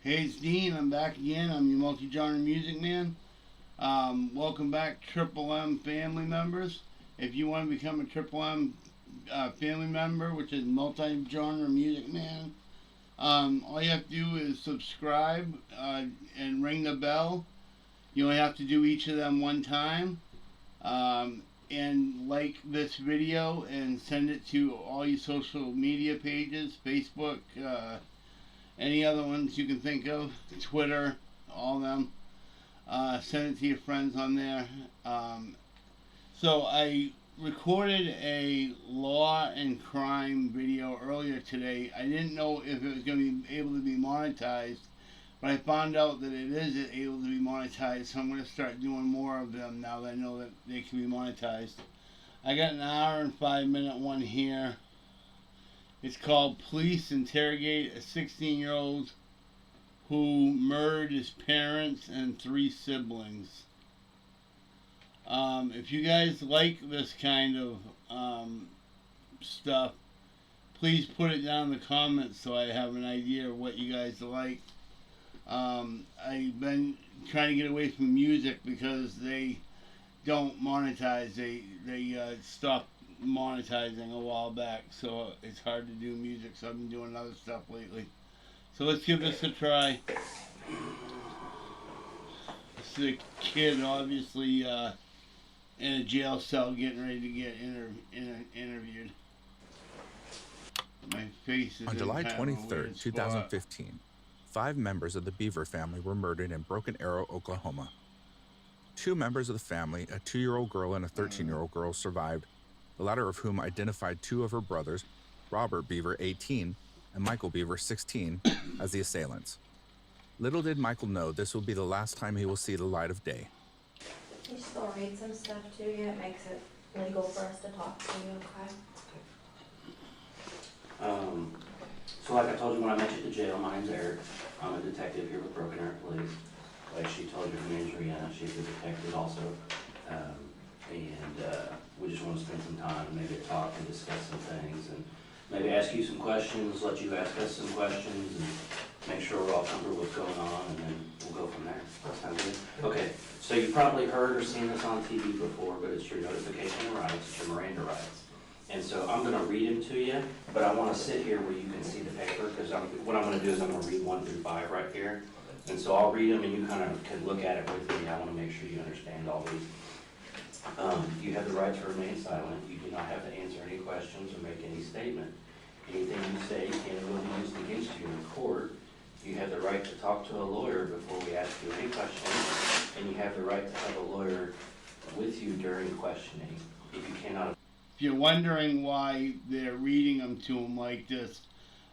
Hey, it's Dean. I'm back again. I'm your multi-genre music man. Welcome back, Triple M family members. If you want to become a Triple M family member, which is multi-genre music man, all you have to do is subscribe and ring the bell. You only have to do each of them one time. And like this video and send it to all your social media pages, Facebook, any other ones you can think of, Twitter, all of them. Send it to your friends on there. So I recorded a law and crime video earlier today. I didn't know if it was going to be able to be monetized, but I found out that it is able to be monetized, so I'm going to start doing more of them now that I know that they can be monetized. I got an hour and 5 minute one here. It's called Police Interrogate a 16-year-old who murdered his parents and 3 siblings. If you guys like this kind of stuff, please put it down in the comments so I have an idea of what you guys like. I've been trying to get away from music because they don't monetize. They stopped monetizing a while back, so it's hard to do music, so I've been doing other stuff lately. So let's give this a try. This is a kid obviously in a jail cell getting ready to get interviewed. My face is on July 23rd, 2015, 5 members of the Beaver family were murdered in Broken Arrow, Oklahoma. 2 members of the family, a 2-year-old girl and a 13-year-old girl, survived, the latter of whom identified 2 of her brothers, Robert Beaver, 18, and Michael Beaver, 16, as the assailants. Little did Michael know this will be the last time he will see the light of day. You still read some stuff to you. It makes it legal for us to talk to you, okay? So like I told you when I met you at the jail, my name's Eric. I'm a detective here with Broken Arrow Police. Like she told you, her name's Rihanna. She's a detective also. We just want to spend some time and maybe talk and discuss some things and maybe ask you some questions, let you ask us some questions, and make sure we're all comfortable with what's going on, and then we'll go from there. That sound good? Okay, so you've probably heard or seen this on TV before, but it's your notification of rights, it's your Miranda rights. And so I'm going to read them to you, but I want to sit here where you can see the paper, because what I'm going to do is I'm going to read 1 through 5 right here. And so I'll read them, and you kind of can look at it with me. I want to make sure you understand all these. You have the right to remain silent. You do not have to answer any questions or make any statement. Anything you say can and will be used against you in court. You have the right to talk to a lawyer before we ask you any questions, and you have the right to have a lawyer with you during questioning. If you cannot... If you're wondering why they're reading them to him like this,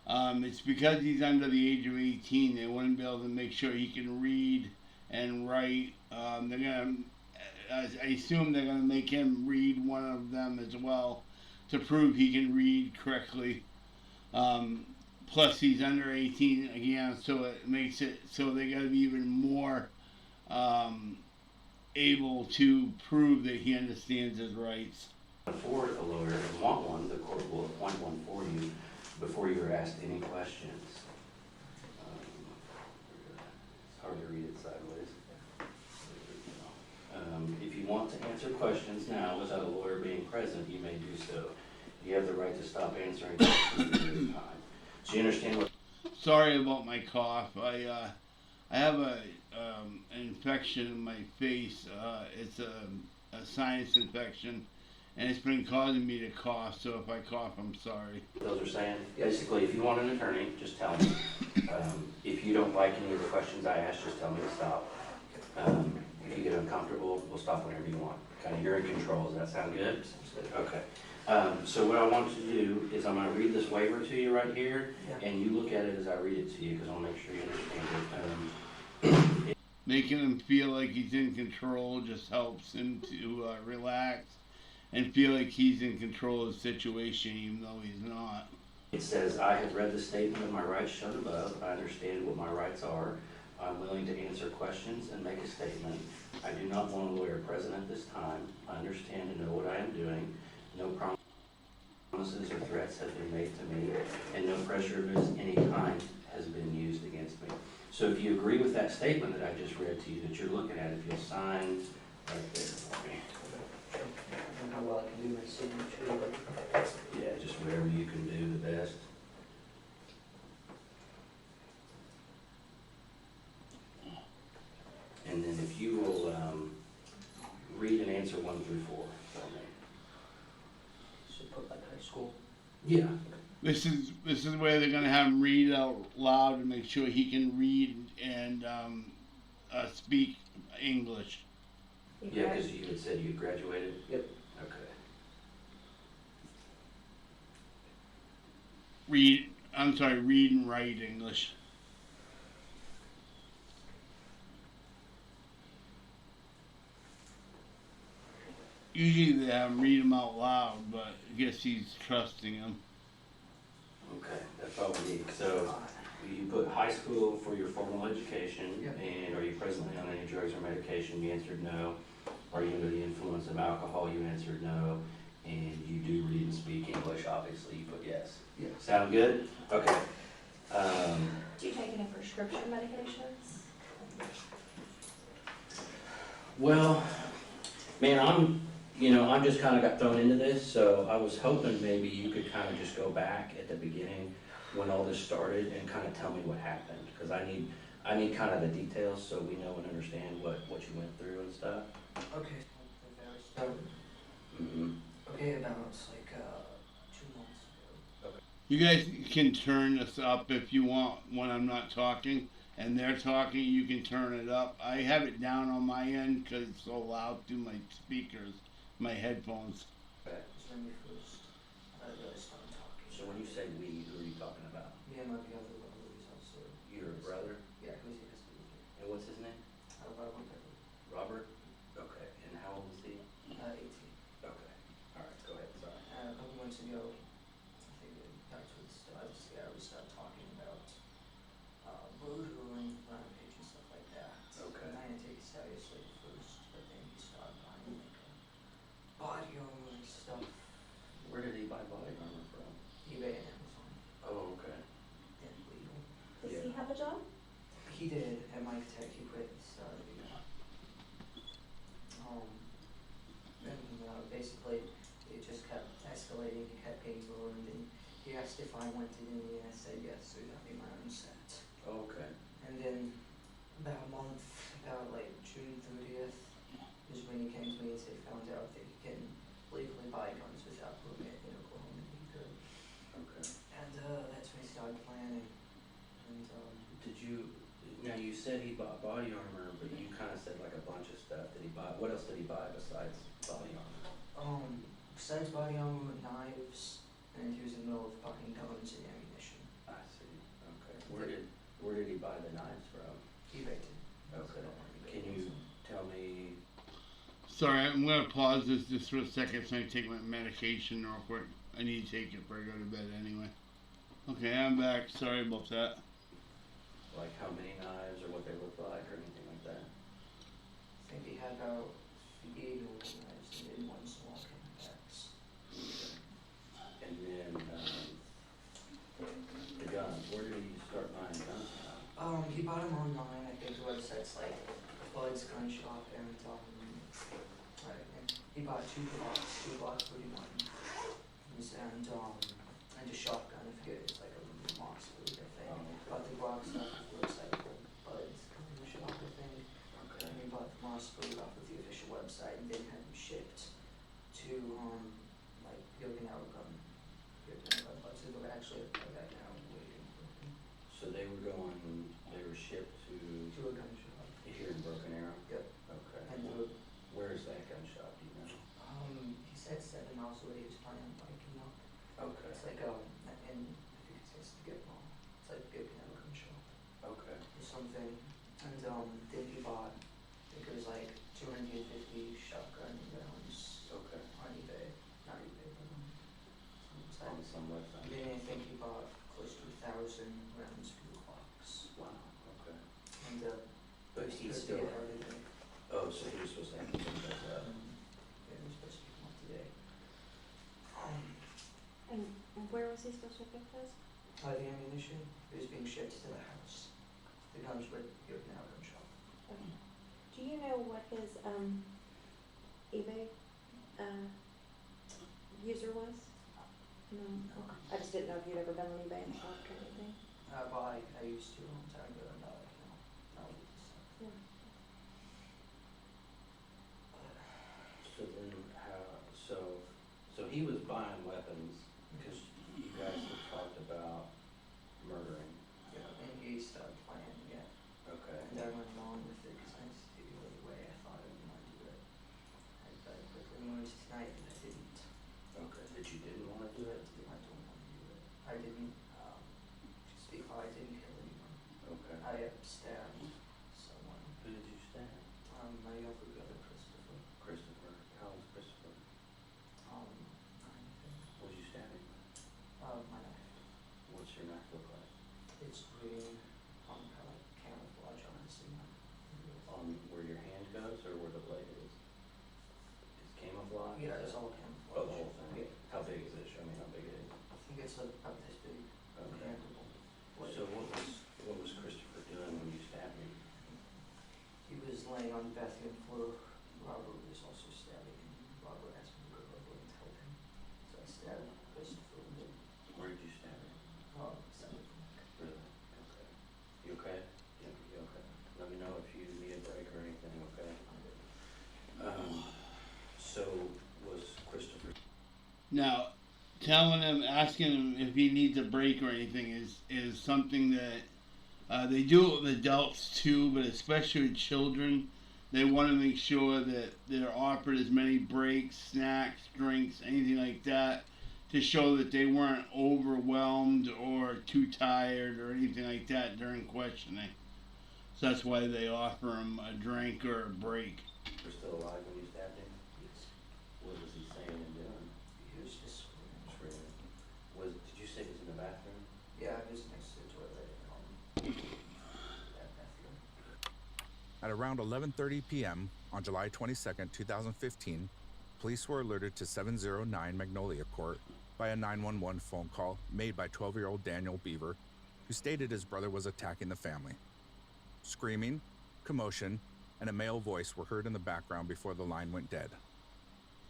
it's because he's under the age of 18. They wouldn't be able to make sure he can read and write. They're gonna, I assume they're gonna make him read one of them as well to prove he can read correctly. Plus he's under 18 again, so it makes it so they gotta be even more able to prove that he understands his rights. Afford a lawyer and want one, the court will appoint one for you before you are asked any questions. It's hard to read it sideways. If you want to answer questions now without a lawyer being present, you may do so. You have the right to stop answering questions at any time. So you understand what... Sorry about my cough. I have an infection in my face. It's a sinus infection, and it's been causing me to cough. So if I cough, I'm sorry. Those are saying, basically, if you want an attorney, just tell me. If you don't like any of the questions I ask, just tell me to stop. If you get uncomfortable, we'll stop whenever you want. Kind of, you're in control. Does that sound good? Okay. So what I want you to do is I'm going to read this waiver to you right here, and you look at it as I read it to you, because I'll make sure you understand it. Making him feel like he's in control just helps him to relax and feel like he's in control of the situation, even though he's not. It says, I have read the statement of my rights shown above. I understand what my rights are. I'm willing to answer questions and make a statement. I do not want a lawyer present at this time. I understand and know what I am doing. No promises or threats have been made to me, and no pressure of any kind has been used against me. So if you agree with that statement that I just read to you, that you're looking at, if you'll sign right there for me. I don't know how well I can do my signature, but Yeah, just whatever you can do the best. And then if you will, read and answer 1 through 4 for me. should put like high school. Yeah. This is where they're gonna have him read out loud to make sure he can read and speak English. You Yeah, grad- because you had said you had graduated? Yep. Okay. Read and write English. Usually they have him read them out loud, but I guess he's trusting him. Okay, that's all we need. So you put high school for your formal education, Yep. and are you presently on any drugs or medication? You answered no. Are you under the influence of alcohol? You answered no. And you do read and speak English, obviously, you put yes. Yes. Sound good? Okay. Do you take any prescription medications? Well, man, I'm just kind of got thrown into this, so I was hoping maybe you could kind of just go back at the beginning when all this started and kind of tell me what happened, because I need kind of the details so we know and understand what you went through and stuff. Okay. So, Mm-hmm. okay, about like 2 months ago. You guys can turn this up if you want when I'm not talking and they're talking. You can turn it up. I have it down on my end because it's so loud through my speakers, my headphones. Okay. Is when we first really started talking. So when you say we, who are you talking about? Me and my other brother was also. Your brother? Yeah, he was here to speak. And what's his name? Robert. Robert? Okay. And how old is he? 18. Okay. All right, go ahead, sorry. A couple months ago, I think we started talking about voodoo and rampage and stuff like that. Okay. And I didn't take it seriously at first, but then he started buying like body armor and stuff, Where did he buy body armor from? eBay and Amazon. Oh, okay. And legal. Does Yeah. he have a job? He did at Mike Tech. He quit. He started. And basically, it just kept escalating. It kept getting lower, and then he asked if I wanted any, and I said yes. So he got me my own set. Oh, okay. And then about a month, about like June 30th, is when he came to me and said he found out that he can legally buy guns without permit in Oklahoma. He could. Okay. And that's when he started planning. And Did you, now you said he bought body armor, but you kind of said like a bunch of stuff. Did he buy, what else did he buy besides body armor? besides body armor, knives, and he was in the middle of buying guns and ammunition. I see, okay. Where did he buy the knives from? eBay too. Okay. Can you tell me, Sorry, I'm gonna pause this just for a second so I can take my medication real quick. I need to take it before I go to bed anyway. Okay, I'm back. Sorry about that. like, how many knives or what they look like or anything like that? I think he had about 8 old knives and then one small packs. And then, the guns, where did he start buying guns from? He bought them online. I think websites like Bud's Gun Shop and he bought two Glock 31s and a shotgun. I forget, it's like a Moxley, I think. Bought the Glock stuff off the website called Bud's Gun Shop, I think. Okay. And he bought the Moxley off of the official website and then had them shipped to like Okinawa gun. So they're actually right now waiting for him So they were shipped to to a gun shop. here in Broken Arrow? Yep. Okay. And Where is that gun shop, do you know? he said 7 miles away. He was planning on biking up. Okay. It's like and I think it's to get wrong. It's like the Okinawa gun shop Okay. or something. And then he bought, I think it was like 250 shotgun rounds Okay. on eBay. Not eBay, but On website. some website? And then I think he bought close to 1,000 rounds for the clocks. Wow, okay. And But he he's was still, supposed to get everything. oh, so he was supposed to have to pick those up. Yeah, he was supposed to pick them up today. And where was he supposed to pick those? The ammunition, it was being shipped to the house. The gun sometimes we'd hear an outcome shop. Okay. Do you know what his, eBay, user was? No, okay. I just didn't know if you'd ever been on eBay and shopped or anything. But I used to a long time ago, and now I can't. Now I just, Yeah. So then so he was buying weapons because you guys had talked about murdering. yeah, and he started playing, yeah. Okay. And I went along with it because I just did it the way I thought I would want to do it. I quickly learned tonight that I didn't. Okay. That you didn't want to do it? I don't want to do it. I didn't, I didn't kill anyone. Okay. I stabbed someone. Who did you stab? My younger brother, Christopher. Christopher. How old's Christopher? 9, I think. What did you stab him with? My knife. What's your knife look like? It's green, kind of like camouflage, honestly. On where your hand goes or where the blade is? It's camouflage? Yeah, Is it's it? all camouflage. Oh, the whole thing? Yeah. How big is it? Show me how big it is. I think it's about this big. Okay. Handleable. So what was Christopher doing when you stabbed him? He was laying on the bathroom floor. Robert was also stabbing him. Robert asked me to go over and help him. So I stabbed Christopher and then, Where did you stab him? stabbed him. Really? Okay. You okay? Yeah, you okay? Let me know if you need a break or anything, okay? So was Christopher... Now, telling him, asking him if he needs a break or anything is something that they do it with adults too, but especially with children. They want to make sure that they're offered as many breaks, snacks, drinks, anything like that, to show that they weren't overwhelmed or too tired or anything like that during questioning. So that's why they offer them a drink or a break. You're still alive when you stabbed him? Yes. What was he saying and doing? He was just screaming. Screaming. Did you say he was in the bathroom? Yeah, he was next to the toilet that bathroom. At around 11:30 p.m. on July 22, 2015, police were alerted to 709 Magnolia Court by a 911 phone call made by 12-year-old Daniel Beaver, who stated his brother was attacking the family. Screaming, commotion, and a male voice were heard in the background before the line went dead.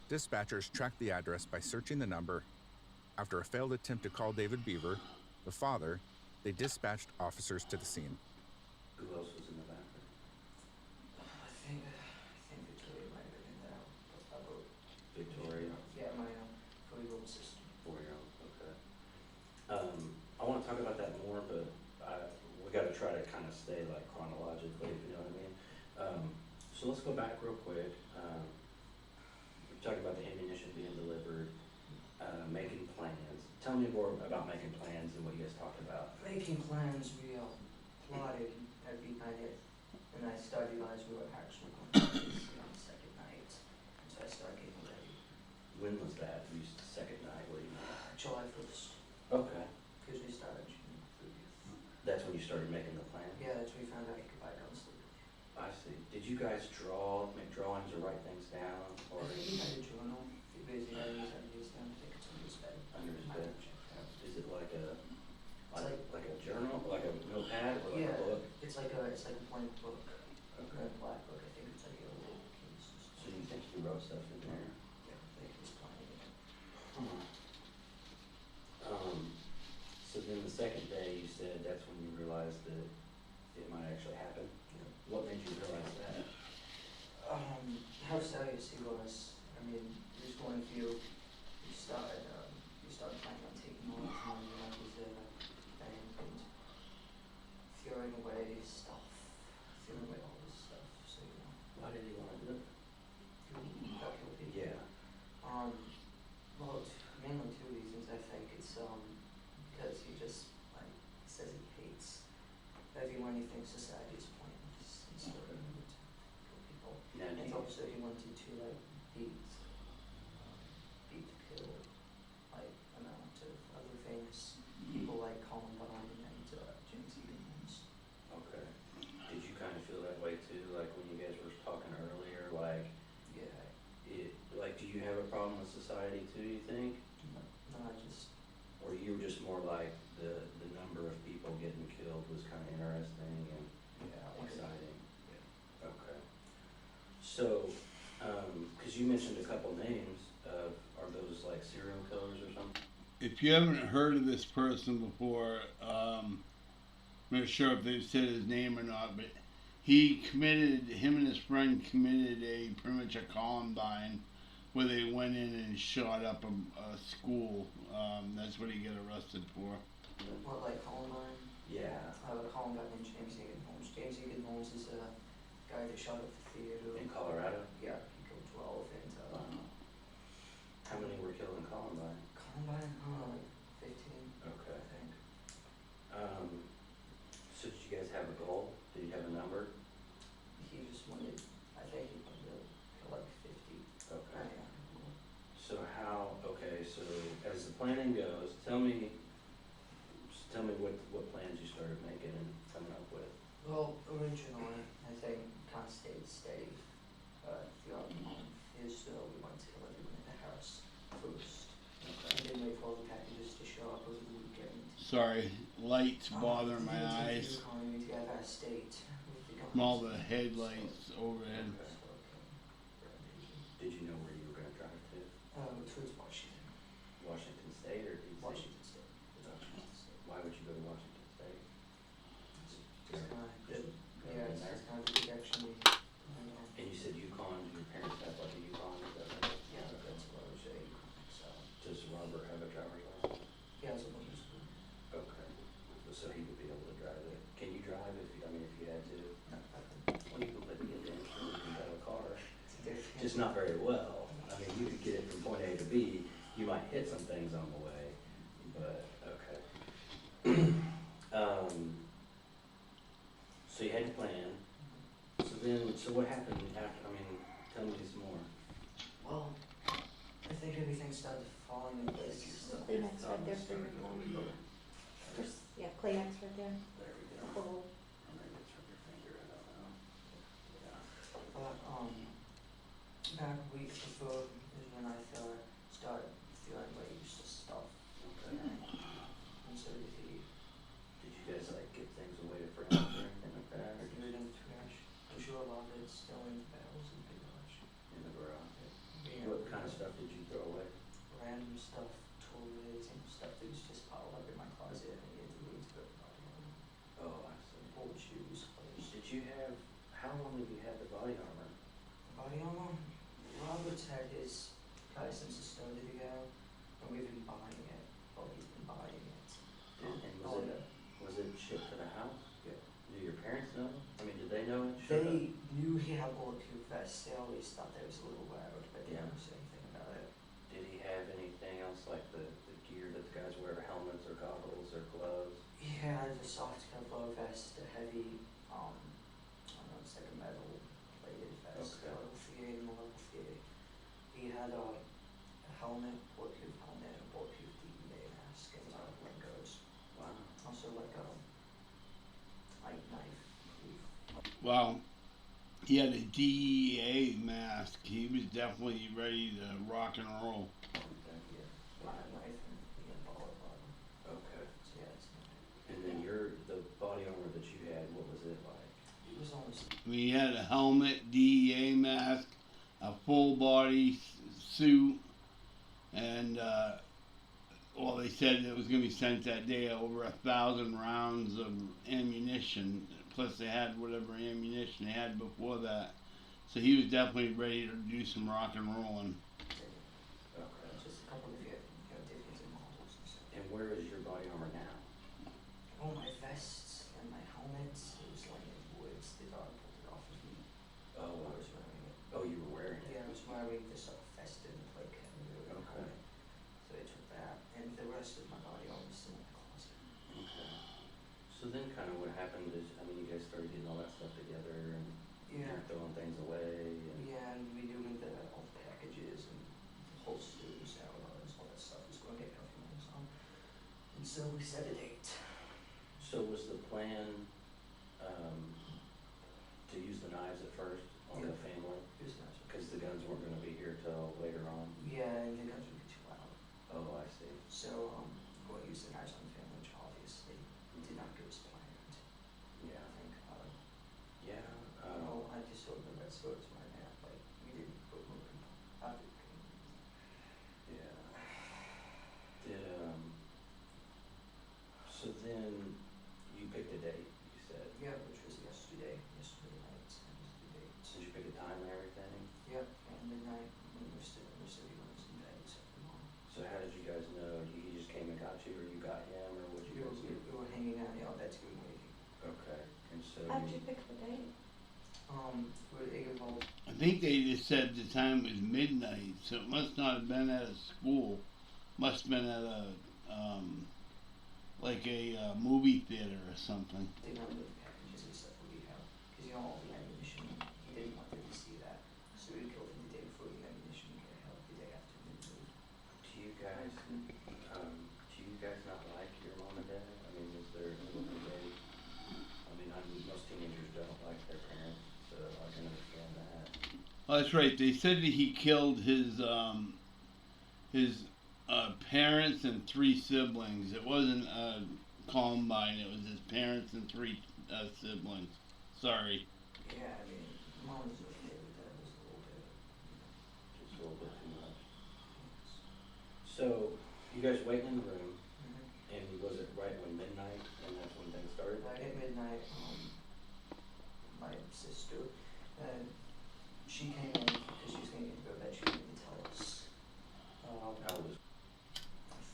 Dispatchers tracked the address by searching the number. After a failed attempt to call David Beaver, the father, they dispatched officers to the scene. Who else was in the bathroom? I think Victoria might have been in there. Victoria? Yeah, my 4-year-old sister. 4-year-old, okay. I want to talk about that more, but we got to try to kind of stay like chronologically, if you know what I mean. So let's go back real quick. We talked about the ammunition being delivered, making plans. Tell me more about making plans and what you guys talked about. Making plans, we plotted every night, and I started as we were actually going to on the second night. And so I started getting ready. When was that? You used the second night. What do you mean? July 1st, Okay. because we started June 30th. That's when you started making the plan? Yeah, that's when we found out he could buy guns legally. I see. Did you guys make drawings or write things down? Or I think he had a journal. He basically had his ideas down. I think it's under his bed. under his I bed? haven't checked it out. Is it like a like- a journal, like a notepad, or like Yeah, a book? it's like a blank book, Okay. a black book. I think it's like a little case. So you think you wrote stuff in there? Yeah, I think he was planning it. So then the second day you said that's when you realized that it might actually happen? Yeah. What made you realize that? How serious he was. I mean, he was going through. He started planning on taking all his money out of his bank and throwing away stuff, throwing away all his stuff. So Why did he want to do it? he got killed. Yeah. Well, mainly 2 reasons. I think it's because he just like says he hates everyone. He thinks society is pointless, and so he wanted to kill people. Now, do And you, also he wanted to like beat kill like amount of other famous people like Columbine and James Eden's. okay. Did you kind of feel that way too, like when you guys were talking earlier, like, Yeah. like, do you have a problem with society too, you think? No, I just Or you were just more like the number of people getting killed was kind of interesting and So, 'cause you mentioned a couple names, are those like serial killers or something? If you haven't heard of this person before, I'm not sure if they've said his name or not, but him and his friend committed pretty much a Columbine where they went in and shot up a school. That's what he got arrested for. What, like Columbine? Yeah. I have a Columbine named James Egan Holmes. James Egan Holmes is a guy that shot up the theater. In Colorado? Yeah, he killed 12 and, How many were killed in Columbine? Columbine, I don't know, like 15, Okay. I think. So did you guys have a goal? Did you have a number? He just wanted, I think he wanted to kill like 50. Okay. Yeah. So so as the planning goes, tell me what plans you started making and coming up with. Well, originally, I think kind of stayed steady. Throughout the month is we wanted to kill everyone in the house first. And then wait for all the packages to show up over the weekend. Sorry, lights bother my eyes. Economy to get that state with the guns. From all the headlights overhead. Did you know where you were gonna drive to? Towards Washington. Washington State or DC? Washington State. Washington State. Why would you go to Washington State? Just kind of, yeah, in it's there? just kind of the direction we, And you said Yukon, your parents have like a Yukon, is that right? yeah, that's what I was saying. So, Does Robert have a driver's license? yeah, it's a little useful. Okay. So he would be able to drive it. Can you drive if you had to? No, I Well, you could live in sure you can drive a car. it's a different. Just not very well. I mean, you could get it from point A to B. You might hit some things on the way, but okay. So you had your plan. So what happened after? I mean, tell me some more. Well, I think everything started falling in place. Kleenex right there for your phone. Yeah, Kleenex right there. There we go. Oh. Maybe it's from your finger. I don't know. Yeah. But, back a week before is when I started feeling waves and stuff. Okay. And so did he. Did you guys like give things away to friends or anything like that? I Or threw it in the trash. I'm sure a lot of it's still in the barrels in the garage. in the garage? Yeah. What kind of stuff did you throw away? Random stuff, toys and stuff that was just piled up in my closet and we had to leave to go to body Oh, I see. old shoes, clothes. Did you have? How long have you had the body armor? Body armor? Robert's had his guy since the start of the year, and we've been buying it. Well, he's been buying it. And Oh, was it shipped to the house? Yeah. Do your parents know? I mean, did they know it showed up? They knew he had bulletproof vests. They always thought that was a little loud, but they Yeah. never said anything about it. Did he have anything else like the gear that the guys wear, helmets or goggles or gloves? He had a soft Kevlar vest, a heavy, I don't know, it's like a metal plated vest, Okay. level 3A and level 3A. He had a helmet, bulletproof helmet, and a bulletproof DEA mask, and Legos. Wow. Also like a knife. Well, he had a DEA mask. He was definitely ready to rock and roll. Okay. Yeah, a knife and he had a ball at bottom. Okay. So yeah, it's And then the body armor that you had, what was it like? it was almost I mean, he had a helmet, DEA mask, a full body suit, and well, they said it was going to be sent that day over 1,000 rounds of ammunition. Plus, they had whatever ammunition they had before that. So he was definitely ready to do some rock and rolling. Okay. just a couple of different models and stuff. And where is your body armor now? Oh, my vests and my helmets, it was laying in the woods. The dog pulled it off of me. I Oh, was wearing it. oh, you were wearing it. Yeah, I was wearing this vest and like Okay. helmet. So they took that, and the rest of my body armor was still in the closet. Okay. So then kind of what happened is, I mean, you guys started getting all that stuff together and Yeah. you're throwing things away and Yeah, and we knew all the packages and the holsters, arrows, all that stuff was going to get off from Amazon. And so we set a date. so was the plan, to use the knives at first on the Yeah. family? It was nice. Because the guns weren't gonna be here till later on? Yeah, and the guns would be too loud. Oh, I see. So, we'll use the knives on the family, which obviously did not go as planned. Yeah. I think, Yeah, I just don't know that swords right now, but How'd you pick the date? Where they get home. I think they just said the time was midnight, so it must not have been at a school. Must have been at a, like a movie theater or something. They know the packages and stuff we have, because you know all the ammunition, he didn't want them to see that. So we killed him the day before the ammunition get held, the day after the move. Do you guys not like your mom and dad? I mean, is there anything they, I mean, most teenagers don't like their parents, so I can understand that. Oh, that's right. They said that he killed his parents and 3 siblings. It wasn't Columbine. It was his parents and 3 siblings. Sorry. Yeah, I mean, mom was okay with that, was a little bit, Just a little bit too much. So, you guys waiting in the room, and was it right when midnight, and that's when things started? Right at midnight, my sister, she came in because she was gonna get to go to bed, she didn't tell us. How old was?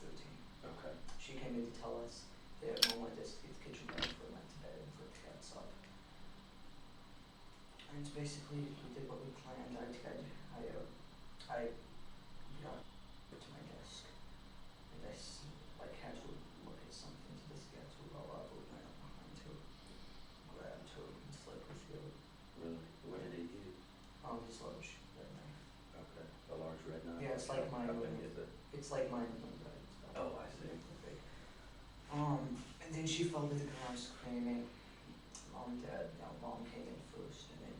13. Okay. She came in to tell us that mom wanted us to get the kitchen ready for went to bed and put the cats up. And basically, we did what we planned. I got to my desk, and like had to look at something to this guy to roll up, and went up behind to grab to and slip with you. Really? What did he use? His large red knife. Okay. A large red knife? Yeah, it's like mine. How big is it? It's like mine, but it's about Oh, I see. big. And then she fell to the ground screaming. Mom, Dad, Mom came in first, and then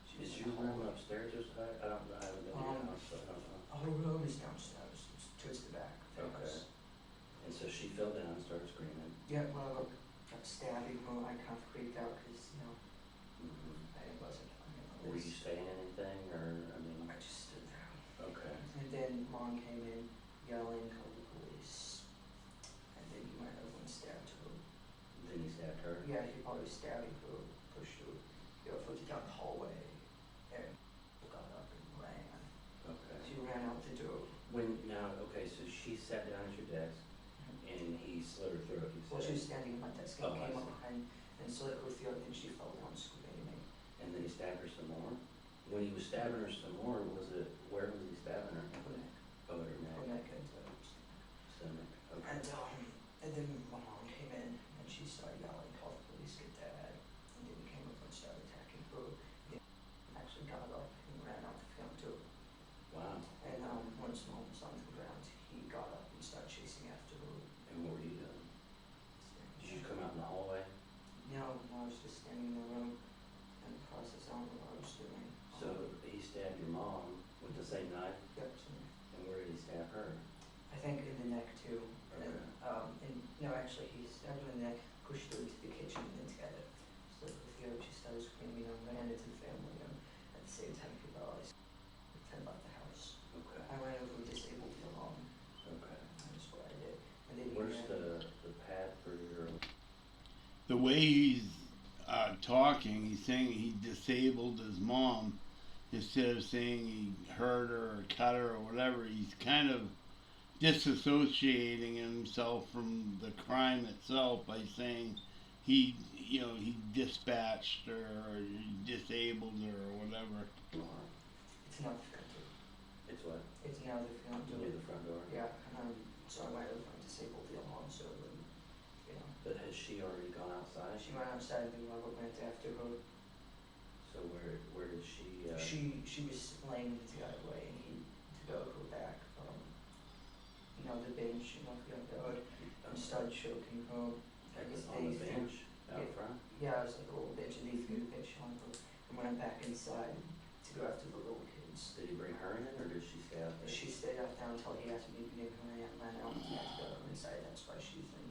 she was Is in your the room hallway. upstairs or so? I haven't been to your house, so I don't know. Her room is downstairs, it's towards the back of the Okay. house. And so she fell down and started screaming. Yeah, well, got stabbing her, I kind of freaked out because, Mm-hmm. I wasn't, Were you saying anything, or, I mean, I just stood there. okay. And then Mom came in yelling, call the police. And then he went over and stabbed her. Then he stabbed her? Yeah, he probably stabbing her, pushed her, put her down the hallway, and got up and ran. Okay. She ran out the door. Okay, so she sat down at your desk, and he slit her throat, you Well, said? she was standing at my desk and Oh, I came up see. behind and slit her throat, and she fell down screaming. And then he stabbed her some more? When he was stabbing her some more, where was he stabbing her? Her neck, Oh, at her her neck? neck and Stomach, okay. and then my mom came in and she started yelling, call the police, get Dad. And then he came up and started attacking her. He actually got up and ran out the front door. Wow. And once Mom was on the ground, he got up and started chasing after her. And what were you doing? Did you come out in the hallway? No, I was just standing in the room in the process. I don't know what I was doing. So he stabbed your mom with the same knife, Yep. and where did he stab her? I think in the neck too. Okay. And no, actually, he stabbed her in the neck, pushed her into the kitchen, and then together. So she started screaming and ran into the family. And at the same time, he realized pretend about the house. Okay, I ran over and disabled the alarm. okay. That's what I did. And then he Where's ran. the pad for your, The way he's talking, he's saying he disabled his mom instead of saying he hurt her or cut her or whatever. He's kind of disassociating himself from the crime itself by saying he dispatched her or he disabled her or whatever. alarm? It's not the front door. It's what? It's now the front door. Near the front door? Yeah, so I went over and disabled the alarm, so, But has she already gone outside? she went outside and Robert went after her. So where did she, She was laying in the driveway and he to go back from, the bench, the road, and started choking her. Like guess on the they- bench out yeah. front? Yeah, it was like a little bench and he threw the bench on her and went back inside to go after the little kids. Did he bring her in, or did she stay out there? She stayed out there until he asked me to give her and ran out and had to go inside. That's why she's in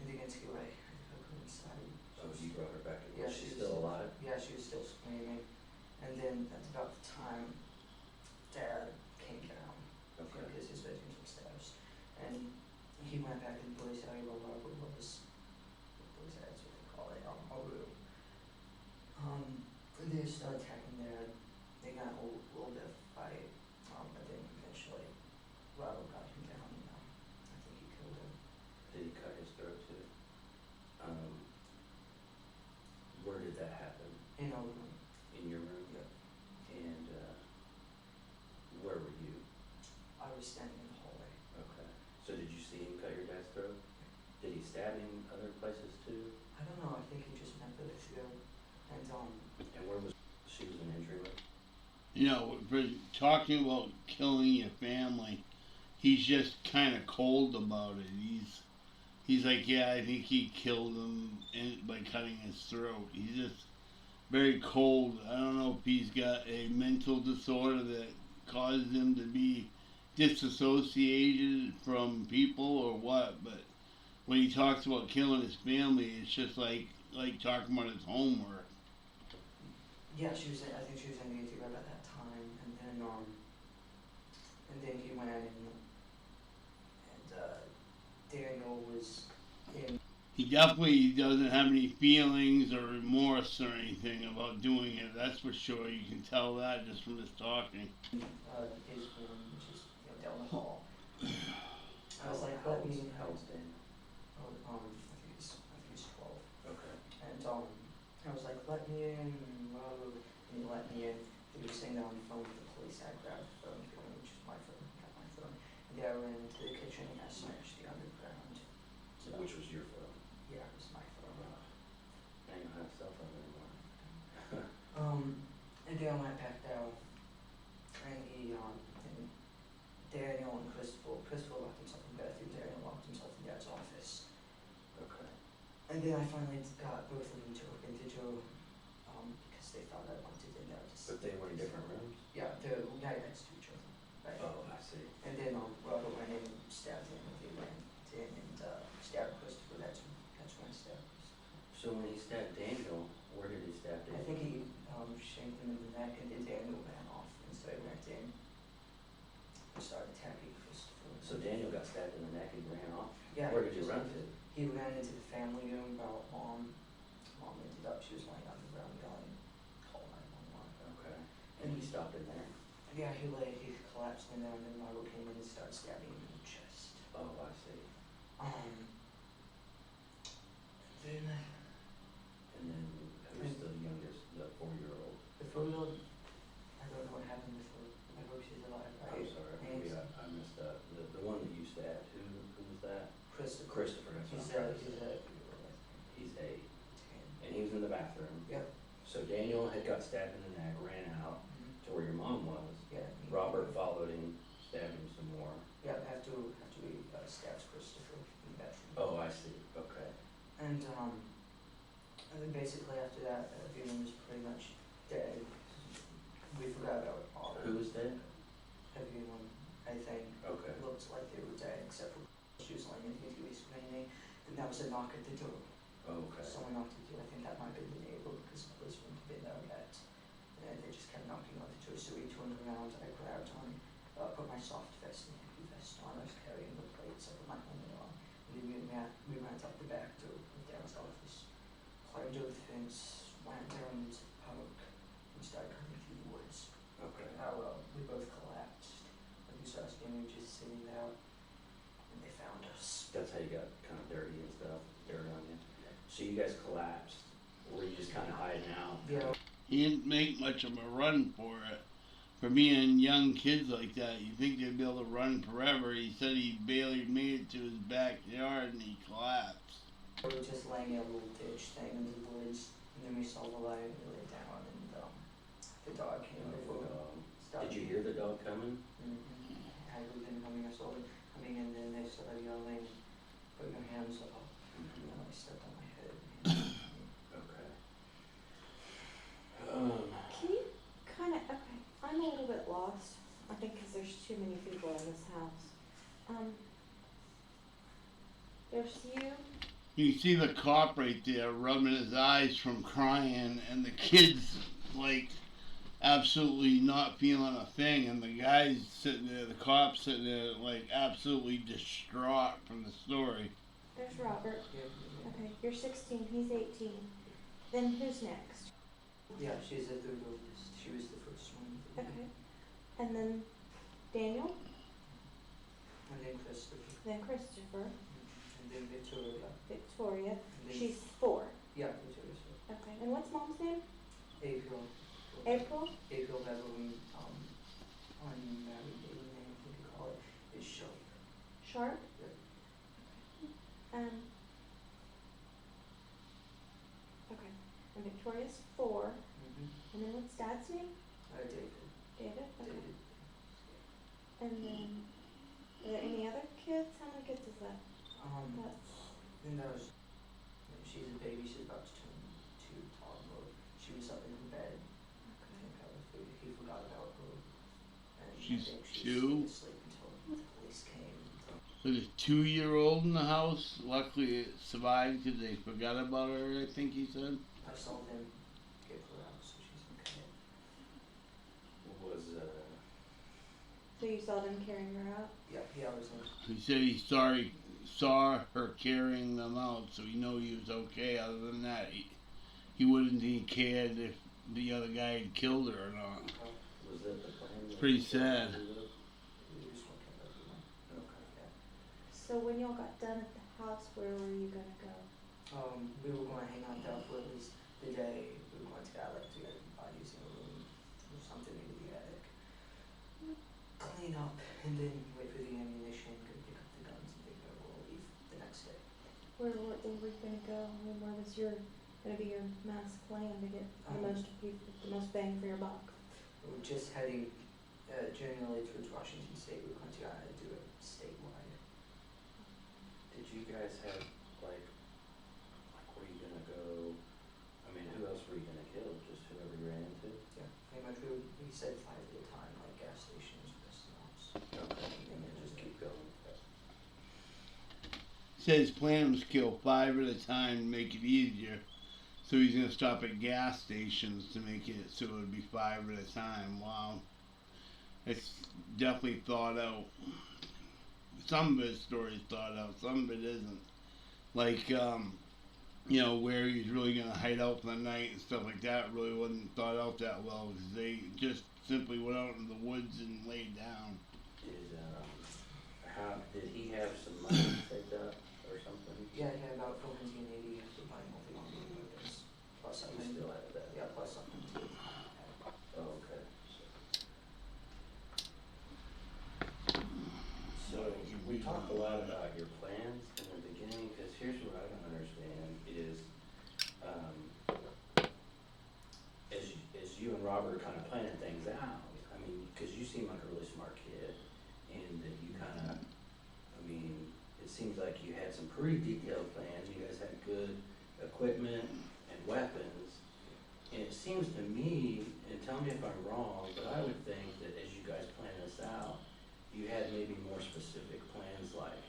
the NCUA. I took her inside. Oh, you brought her back in? Yeah, She's she still was- alive? Yeah, she was still screaming. And then at about the time, Dad came down Okay. because his bedroom's upstairs. And he went back in the boys' area where Robert was. Boys' area, that's what they call it, a room. And they started attacking Dad. They got a little bit of a fight. But then eventually, Robert got him down and I think he killed him. Did he cut his throat too? for talking about killing your family, he's just kind of cold about it. He's like, yeah, I think he killed him by cutting his throat. He's just very cold. I don't know if he's got a mental disorder that causes him to be disassociated from people or what, but when he talks about killing his family, it's just like talking about his homework. Yeah, I think she was in the ATR at that time, and then he went in, and Daniel was in. He definitely doesn't have any feelings or remorse or anything about doing it. That's for sure. You can tell that just from his talking. His room, which is down the hall. I was like, how old's Dan? I think he's 12. Okay. And I was like, let me in, and he let me in. He was sitting down on the phone with the police. I grabbed the phone, which is my phone, got my phone. And then I ran into the kitchen and I smashed the underground. So, Which was your phone? yeah, it was my phone. Now you don't have a cell phone anymore. And then I went back down, and and Daniel and Christopher locked himself in the bathroom, Daniel locked himself in Dad's office. Okay. And then I finally got both of them to look into Joe, because they thought I wanted in there. But they were in different rooms? Yeah, they're right next to each other. Right? Oh, I see. And then Robert went in and stabbed him, and they went in and stabbed Christopher. That's when I stabbed Christopher. So when he stabbed Daniel, where did he stab I Daniel? think he shanked him in the neck, and then Daniel ran off, and so I went in and started attacking Christopher. So Daniel got stabbed in the neck and ran off? Yeah. Where did you run to? He ran into the family room about Mom. Mom ended up, she was lying on the ground yelling, call 911. Okay. And he stopped in there? Yeah, he collapsed in there, and then Margot came in and started stabbing him in the chest. Oh, I see. Then And then who's the youngest, the 4-year-old? the photo, I don't know what happened with her. I hope she's alive. I'm sorry, maybe I messed up. The one that you stabbed, who was that? Christopher. Christopher, that's what I'm trying to say. He's He's 8. And he was in the bathroom. Yep. So Daniel had got stabbed in the neck, ran out to where your mom was. Yeah. Robert followed him, stabbed him some more. Yeah, after we stabbed Christopher in the bathroom. Oh, I see. Okay. And then basically after that, everyone was pretty much dead. We forgot about all. Who was dead? Everyone, I think, Okay. looked like they were dead, except for she was lying in the TV screening. Then there was a knock at the door. Okay. Someone knocked at the door. I think that might have been the neighbor because the police wouldn't have been there yet. And they just kept knocking on the door. So we turned around. I grabbed on, put my soft vest and heavy vest on. I was carrying the plates. I put my helmet on. And then we went up the back door of Dan's office, climbed over the fence, went down into the park, and started running through the woods. Okay. We both collapsed. And we saw us just sitting there, and they found us. That's how you got kind of dirty and stuff, dirt on you. So you guys collapsed. Were you just kind of hiding out? Yeah. He didn't make much of a run for it. For being young kids like that, you think they'd be able to run forever. He said he barely made it to his backyard and he collapsed. We were just laying in a little ditch thing in the woods, and then we saw the light and we lay down, and the dog came over. Did you hear the dog coming? I heard them coming, I saw them coming, and then they started yelling, put your hands up, and then I stepped on my head. Okay. Can you okay, I'm a little bit lost, I think because there's too many people in this house. There's you, You see the cop right there rubbing his eyes from crying, and the kid's like absolutely not feeling a thing, and the guy's sitting there, the cop's sitting there like absolutely distraught from the story. there's Robert, okay, you're 16, he's 18, then who's next? Yeah, she's the third oldest. She was the first one. Okay, and then Daniel, And then Christopher. then Christopher, And then Victoria. Victoria, And then, she's 4, yeah, Victoria's first. okay, and what's mom's name? April. April? April Beverly, unmarried maiden name, I think you call it, is Sharp. Sharp? Um, okay, and Victoria's 4, and then what's dad's name? David. David? Okay. David. And then, are there any other kids? How many kids is that? That's, And that was, she's a baby, she's about to turn 2 toddler. She was up in her bed. I think he forgot about her. And She's I think she 2? was asleep until the police came. There's a 2-year-old in the house. Luckily, it survived because they forgot about her, I think he said. I saw them get her out, so she's okay. Was, so you saw them carrying her out? Yeah, I was in. He said he saw her carrying them out, so he knew he was okay. Other than that, he wouldn't have cared if the other guy had killed her or not. was that the plan? It's pretty sad. We just went kind of, Okay. yeah. So when y'all got done at the house, where were you gonna go? We were going to hang out there for at least the day. We were going to get like to get bodies in a room or something in the attic. Clean up and then wait for the ammunition, go pick up the guns and then we'll leave the next day. Where were you gonna go? I mean, where was gonna be your mass plan to get the most bang for your buck? We're just heading generally towards Washington State. We're going to do it statewide. Did you guys have, like, were you gonna go, I mean, who else were you gonna kill? Just whoever you ran into? Yeah, pretty much we said 5 at a time, like gas stations, restaurants. Okay, and then just keep going. Said his plan was to kill 5 at a time to make it easier. So he's gonna stop at gas stations to make it so it would be 5 at a time. Wow. It's definitely thought out. Some of his stories thought out, some of it isn't. Like, where he's really gonna hide out for the night and stuff like that really wasn't thought out that well because they just simply went out in the woods and laid down. Did he have some money saved up or something? Yeah, he had about 480 after buying all the army weapons. Plus He something. still had that? Yeah, plus something. Oh, okay. So we talked a lot about your plans in the beginning, because here's what I don't understand is, as you and Robert are kind of planning things out, I mean, because you seem like a really smart kid, and that you kind of, I mean, it seems like you had some pretty detailed plans. You guys had good equipment and weapons, and it seems to me, and tell me if I'm wrong, but I would think that as you guys plan this out, you had maybe more specific plans, like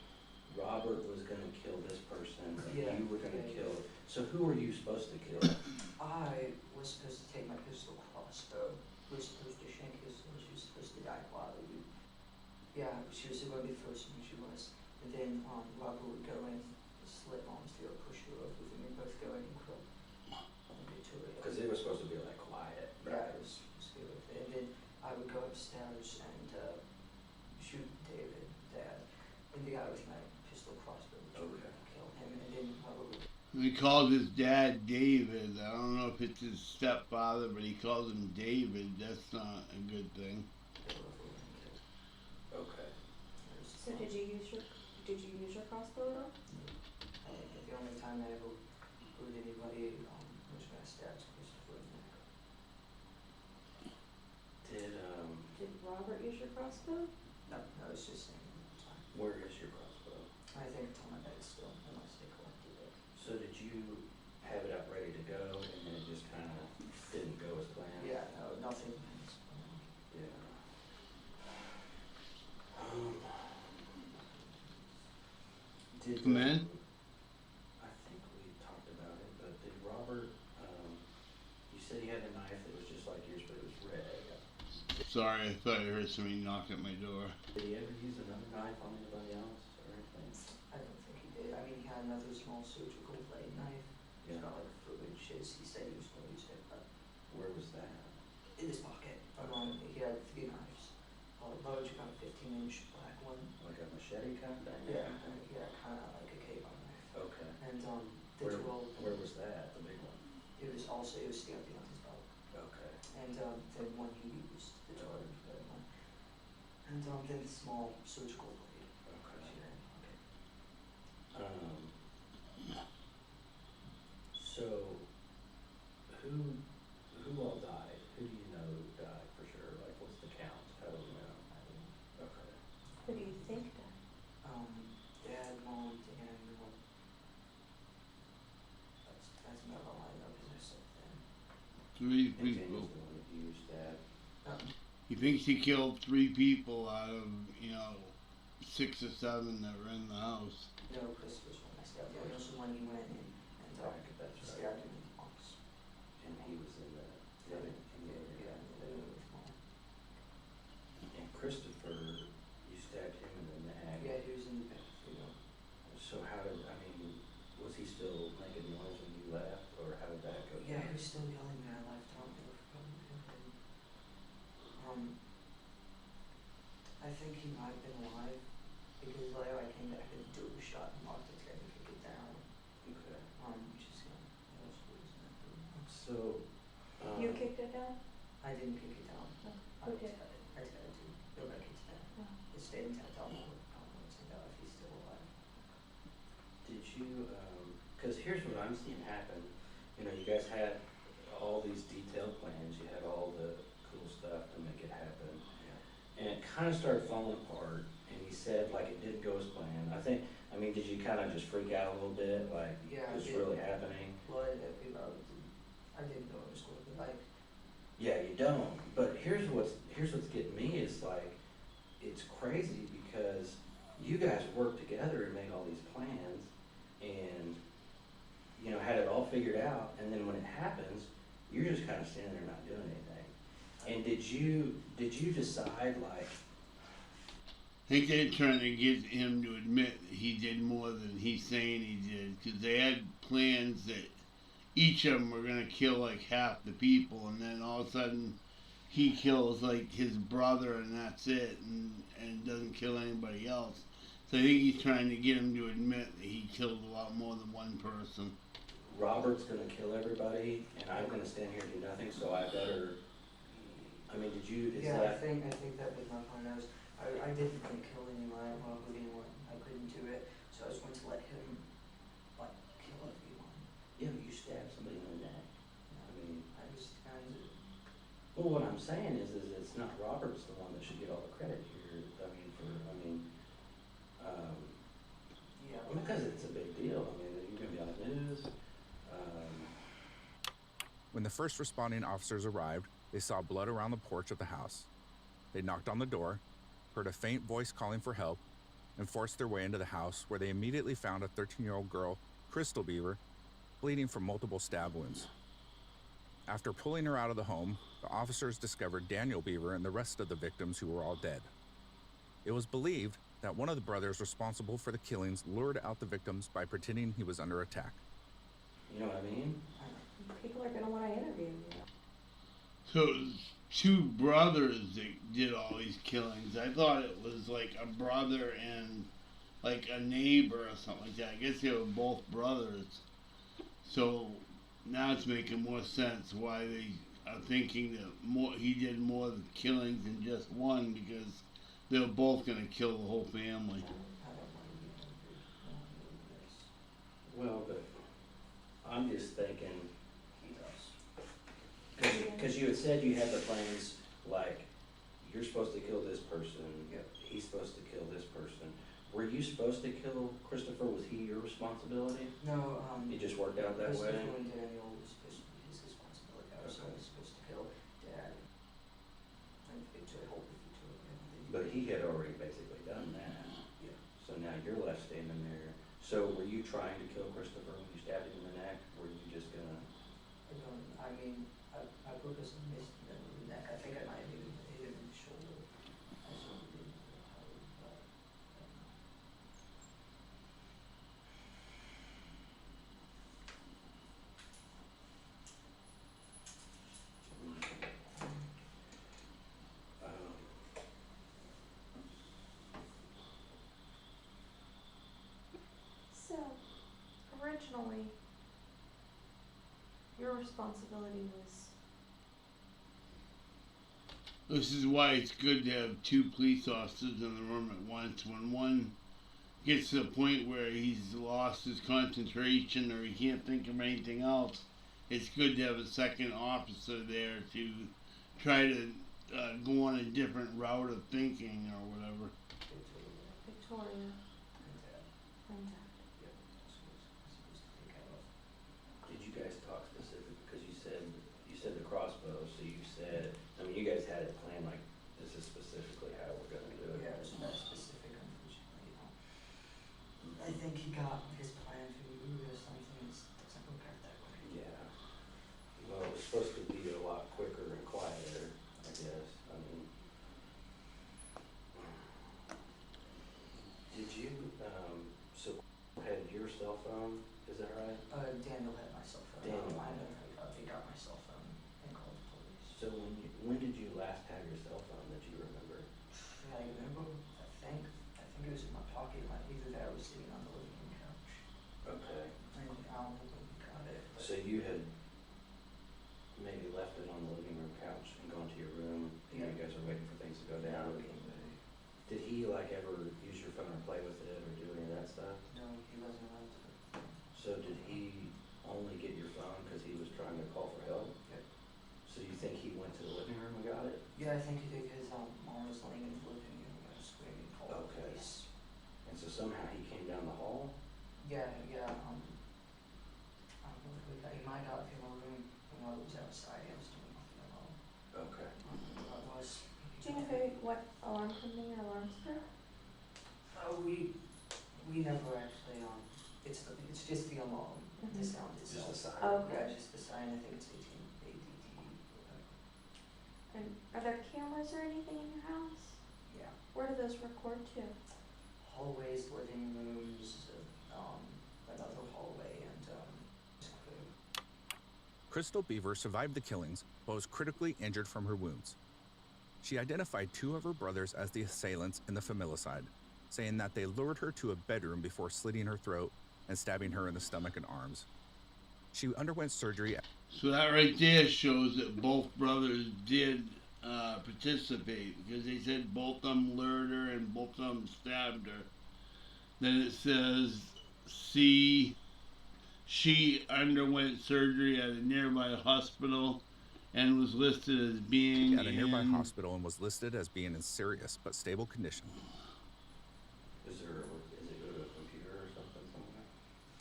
Robert was gonna kill this person, and Yeah, you were gonna yeah, kill. So who were you supposed to kill? I was supposed to take my pistol crossbow. We were supposed to shank his, she was supposed to die quietly. Yeah, she was going to be the first one, she was. And then Robert would go in, slip arms through her, push her over, and we both go in and kill. Because it was supposed to be like quiet, Yeah, right? it was good. And then I would go upstairs and shoot David, Dad, and the guy with my pistol crossbow would Okay. kill him, and then Robert would He called his dad David. I don't know if it's his stepfather, but he calls him David. That's not a good thing. go over and kill. Okay. So did you use your crossbow at all? The only time I ever heard anybody was my stabs Christopher in the neck. Did Robert use your crossbow? No, it's just saying at the time. Where is your crossbow? I think it's on my bed still, unless they collected it. So did you have it up ready to go, and then it just kind of didn't go as planned? Yeah, no, nothing. Yeah. Did, Come in? I think we talked about it, but did Robert, you said he had a knife that was just like yours, but it was red. Sorry, I thought I heard somebody knock at my door. Did he ever use another knife on anybody else or anything? I don't think he did. I mean, he had another small surgical blade knife. It's Yeah. not like for inches. He said he was going to use it, but Where was that? in his pocket. He had 3 knives. A large, about 15-inch black one. Like a machete kind of thing? Yeah, kind of like a K-bar knife. Okay. And the Where, 12. where was that, the big one? It was stamped on his belt. Okay. And then one he used, the red one. And then the small surgical blade. Okay. Which he had in his pocket. So, who all died? Who do you know died for sure? Like, what's the 3 And Jamie's people. the one that you stabbed. He thinks he killed 3 people out of, 6 or 7 that were in the house. No, Christopher's one I stabbed. Daniel's the one he went in and That's right. stabbed him in the box. And he was in the living room. And Christopher, you stabbed him in the neck. Yeah, he was in the back, So how did, was he still making noise when you left, or how did that go? Yeah, he was still yelling when I left. I don't know if I think he might have been alive because later I came back and the door was shut and locked. I tried to kick it down. Okay. Which is that was not So, You kicked it down? I didn't kick it down. Oh, I who did? tried to go back into that. Oh. It stayed intact. I don't know if he's still alive. did you, cause here's what I'm seeing happen, you guys had all these detailed plans, you had all the cool stuff to make it happen. And it kind of started falling apart, and he said, like, it didn't go as planned. Did you kind of just freak out a little bit, like, Yeah, I what's did. really happening? Well, I didn't know it was going to be like. Yeah, you don't, but here's what's getting me is like, it's crazy because you guys worked together and made all these plans, and, had it all figured out, and then when it happens, you're just kind of standing there not doing anything. And did you decide, like, I think they're trying to get him to admit that he did more than he's saying he did, because they had plans that each of them were going to kill like half the people, and then all of a sudden he kills like his brother and that's it, and doesn't kill anybody else. So I think he's trying to get him to admit that he killed a lot more than one person. Robert's gonna kill everybody, and I'm gonna stand here and do nothing, so I better, I think that was my plan. I didn't want to kill anyone. I couldn't do it, so I was going to let him like kill everyone. Yeah, but you stabbed somebody in the neck. I was kind of. Well, what I'm saying is it's not Robert's the one that should get all the credit here, Yeah. because it's a big deal, you're gonna be on the news. When the first responding officers arrived, they saw blood around the porch of the house. They knocked on the door, heard a faint voice calling for help, and forced their way into the house, where they immediately found a 13-year-old girl, Crystal Beaver, bleeding from multiple stab wounds. After pulling her out of the home, the officers discovered Daniel Beaver and the rest of the victims, who were all dead. It was believed that one of the brothers responsible for the killings lured out the victims by pretending he was under attack. You know what I mean? People are gonna wanna interview you. So it was 2 brothers that did all these killings. I thought it was like a brother and like a neighbor or something like that. I guess they were both brothers. So now it's making more sense why they are thinking that he did more killings than just one, because they were both gonna kill the whole family. Well, but I'm just thinking, He does. because you had said you had the plans, like, you're supposed to kill this person, Yep. he's supposed to kill this person. Were you supposed to kill Christopher? Was he your responsibility? No, It just worked out that way? Christopher and Daniel was supposed to be his responsibility. I was only supposed to kill Dad. And Victor, But he had already basically done that. Yeah. So now you're left standing there. So were you trying to kill Christopher when you stabbed him in the neck? Were you just gonna? I purposely missed him in the neck. I think I might have even hit him in the shoulder. I certainly didn't know how, but. So, originally, your responsibility was. This is why it's good to have 2 police officers in the room at once. When one gets to the point where he's lost his concentration or he can't think of anything else, it's good to have a second officer there to try to go on a different route of thinking or whatever. Victoria and Dad. Did you guys talk specific? Because you said the I remember, I think it was in my pocket, like either that or was sitting on the living room couch. Okay. And I don't know when we got it, but. So you had maybe left it on the living room couch and gone to your room, and Yeah. you guys are waiting for things to go Yeah, down? getting ready. Did he like ever use your phone or play with it or do any of that stuff? No, he wasn't allowed to. So did he only get your phone because he was trying to call for help? Yep. So you think he went to the living room and got it? Yeah, I think he did because mom was laying in the living room and I was screaming, call the Okay. police. And so somehow he came down the hall? Yeah, I don't know if he might have in my room when I was outside, I was doing nothing alone. Okay. I was. Do you know what alarm company or alarm sir? We never actually, it's just the alarm, the Mhm. sound Just itself. a sign? Oh, okay. Yeah, just the sign, I think it's ADT, And are there cameras or anything in your house? yeah. Where do those record to? Hallways, living rooms, another hallway and, crib. Crystal Beaver survived the killings, but was critically injured from her wounds. She identified 2 of her brothers as the assailants in the familicide, saying that they lured her to a bedroom before slitting her throat and stabbing her in the stomach and arms. She underwent surgery. So that right there shows that both brothers did participate, because they said both of them lured her and both of them stabbed her. Then it says, she underwent surgery at a nearby hospital and was listed as being At a nearby hospital and was listed as being in serious but stable condition. Is it go to a computer or something somewhere?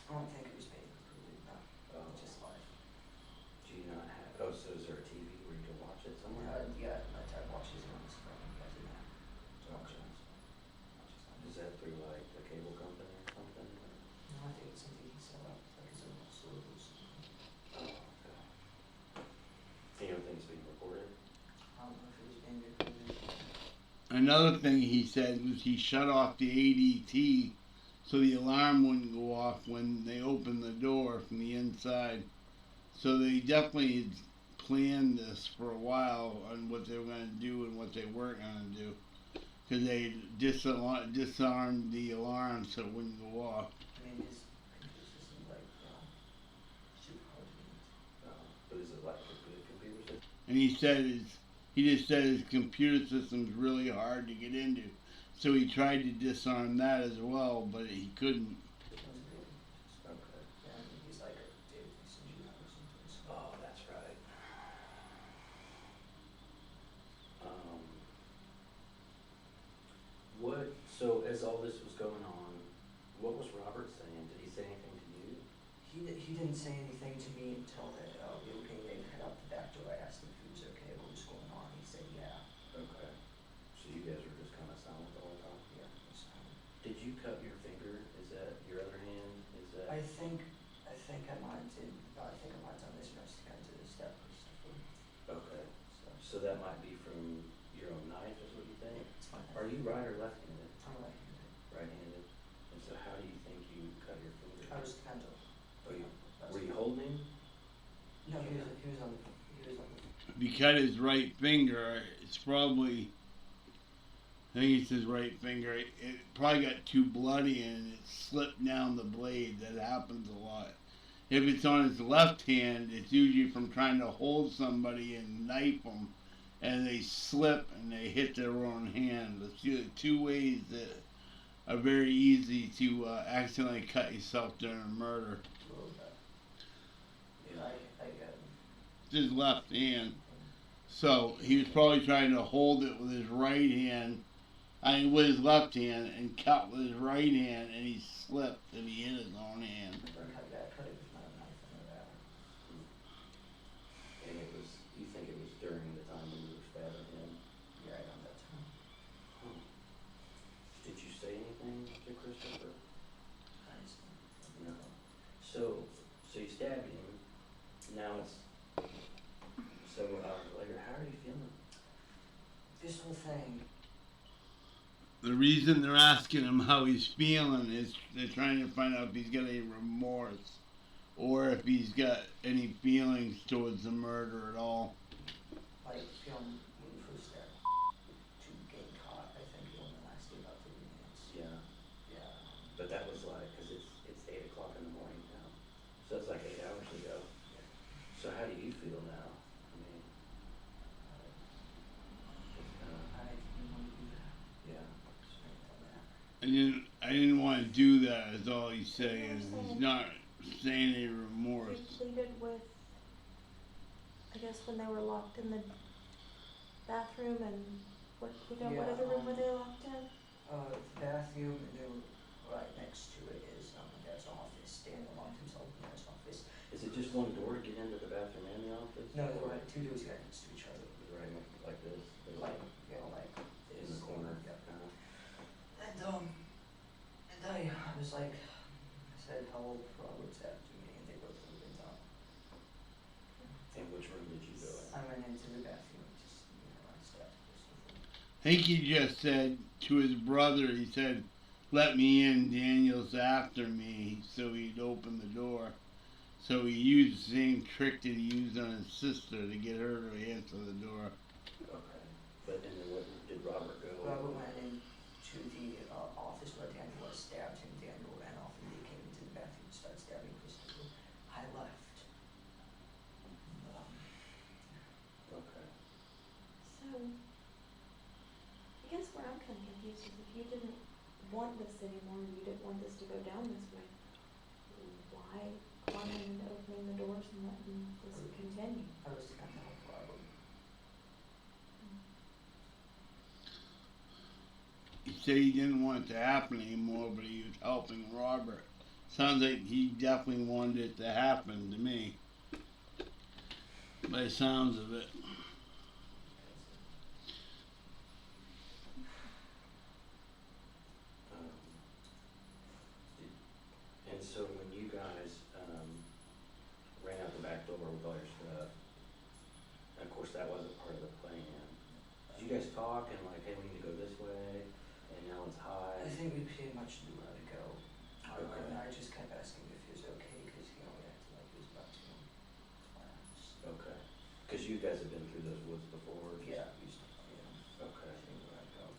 I don't think it was paid approved, no, Oh. just live. Do you not have, so is there a TV where you can watch it somewhere? Yeah, my dad watches it on his phone, he has it now. To watch it. Is that through like the cable company or something? No, I think it's something he set up, like his own service. Oh, okay. You don't think it's being recorded? I don't know if it was being recorded. Another thing he said was he shut off the ADT so the alarm wouldn't go off when they opened the door from the inside. So they definitely had planned this for a while on what they were going to do and what they weren't going to do. Because they disarmed the alarm so it wouldn't go off. I mean, his computer system, like, super hard to use. But is it like a good computer system? And he just said his computer system's really hard to get into. So he tried to disarm that as well, but he couldn't. It wasn't good. Okay. Yeah, I mean, he's like a database engineer or something, so. Oh, that's right. So as all this was going on, what was Robert saying? Did he say anything to you? He didn't say anything to me until that, we were getting ready to head out the back door. I asked him if he was okay, what was going on, he said, yeah. Okay. So you guys were just kind of silent the whole time? Yeah, it was fine. Did you cut your finger? Is that your other hand? Is that? I think I might have done this most kind of step Christopher. Okay. So, So that might be from your own knife, is what you think? it's fine. Are you right or left-handed? I'm right-handed. Right-handed. And so how do you think you cut your finger? I was kind of. Oh, were you holding him? No, he was on the. If he cut his right finger, it's probably, I think it's his right finger, it probably got too bloody and it slipped down the blade. That happens a lot. If it's on his left hand, it's usually from trying to hold somebody and knife them, and they slip and they hit their own hand. It's the 2 ways that are very easy to accidentally cut yourself during a murder. Yeah, I It's his left hand. So he was probably trying to hold it with his right hand, with his left hand, and cut with his right hand, and he slipped and he hit his own hand. cut it with my knife in the back. And you think it was during the time when you were stabbing him? Yeah, around that time. Hmm. Did you say anything to Christopher? I just, No. So you stabbed him. Now it's several hours later. How are you feeling? this whole thing, The reason they're asking him how he's feeling is they're trying to find out if he's got any remorse or if he's got any feelings towards the murder at all. like, when you first started to getting caught, I think how do you feel now? I mean, it's I didn't want to do that. yeah. Straight on that. I didn't want to do that. Is all he's saying. He's not saying any remorse. You pleaded with, I guess when they were locked in the bathroom and what Yeah, other room were they locked in? The bathroom, and then right next to it is, my dad's office. Daniel locked himself in his office. Is it just one door to get into the bathroom and the office? No, there were like two doors right next to each other. Right, like this? Like, like In this. the corner? Yeah. Uh-huh. And I was like, I said, hello, Robert's after me, and they both opened up. And which room did you go in? I went into the bathroom, just, I stepped before. I think he just said to his brother, he said, "Let me in, Daniel's after me," so he'd open the door. So he used the same trick that he used on his sister to get her to answer the door. Okay. But and then what did Robert go? Robert went into the office where Daniel was, stabbed him. Daniel ran off, and they came into the bathroom and started stabbing Christopher. I left. Okay. So, I guess where I'm kind of confused is if you didn't want this anymore, you didn't want this to go down this way, why climbing and opening the doors and letting this continue? I was trying to help Robert. He said he didn't want it to happen anymore, but he was helping Robert. Sounds like he definitely wanted it to happen to me, by the sounds of it. And so when you guys ran out the back door with all your stuff, and of course that wasn't part of the plan. Did you guys talk and like, hey, we need to go this way, and now it's high? I think we pretty much knew where to go. Okay. And I just kept asking if he was okay, because he acted like he was about to collapse. Okay. Because you guys have been through those woods before. Yeah, we used to, Okay. I knew where to go.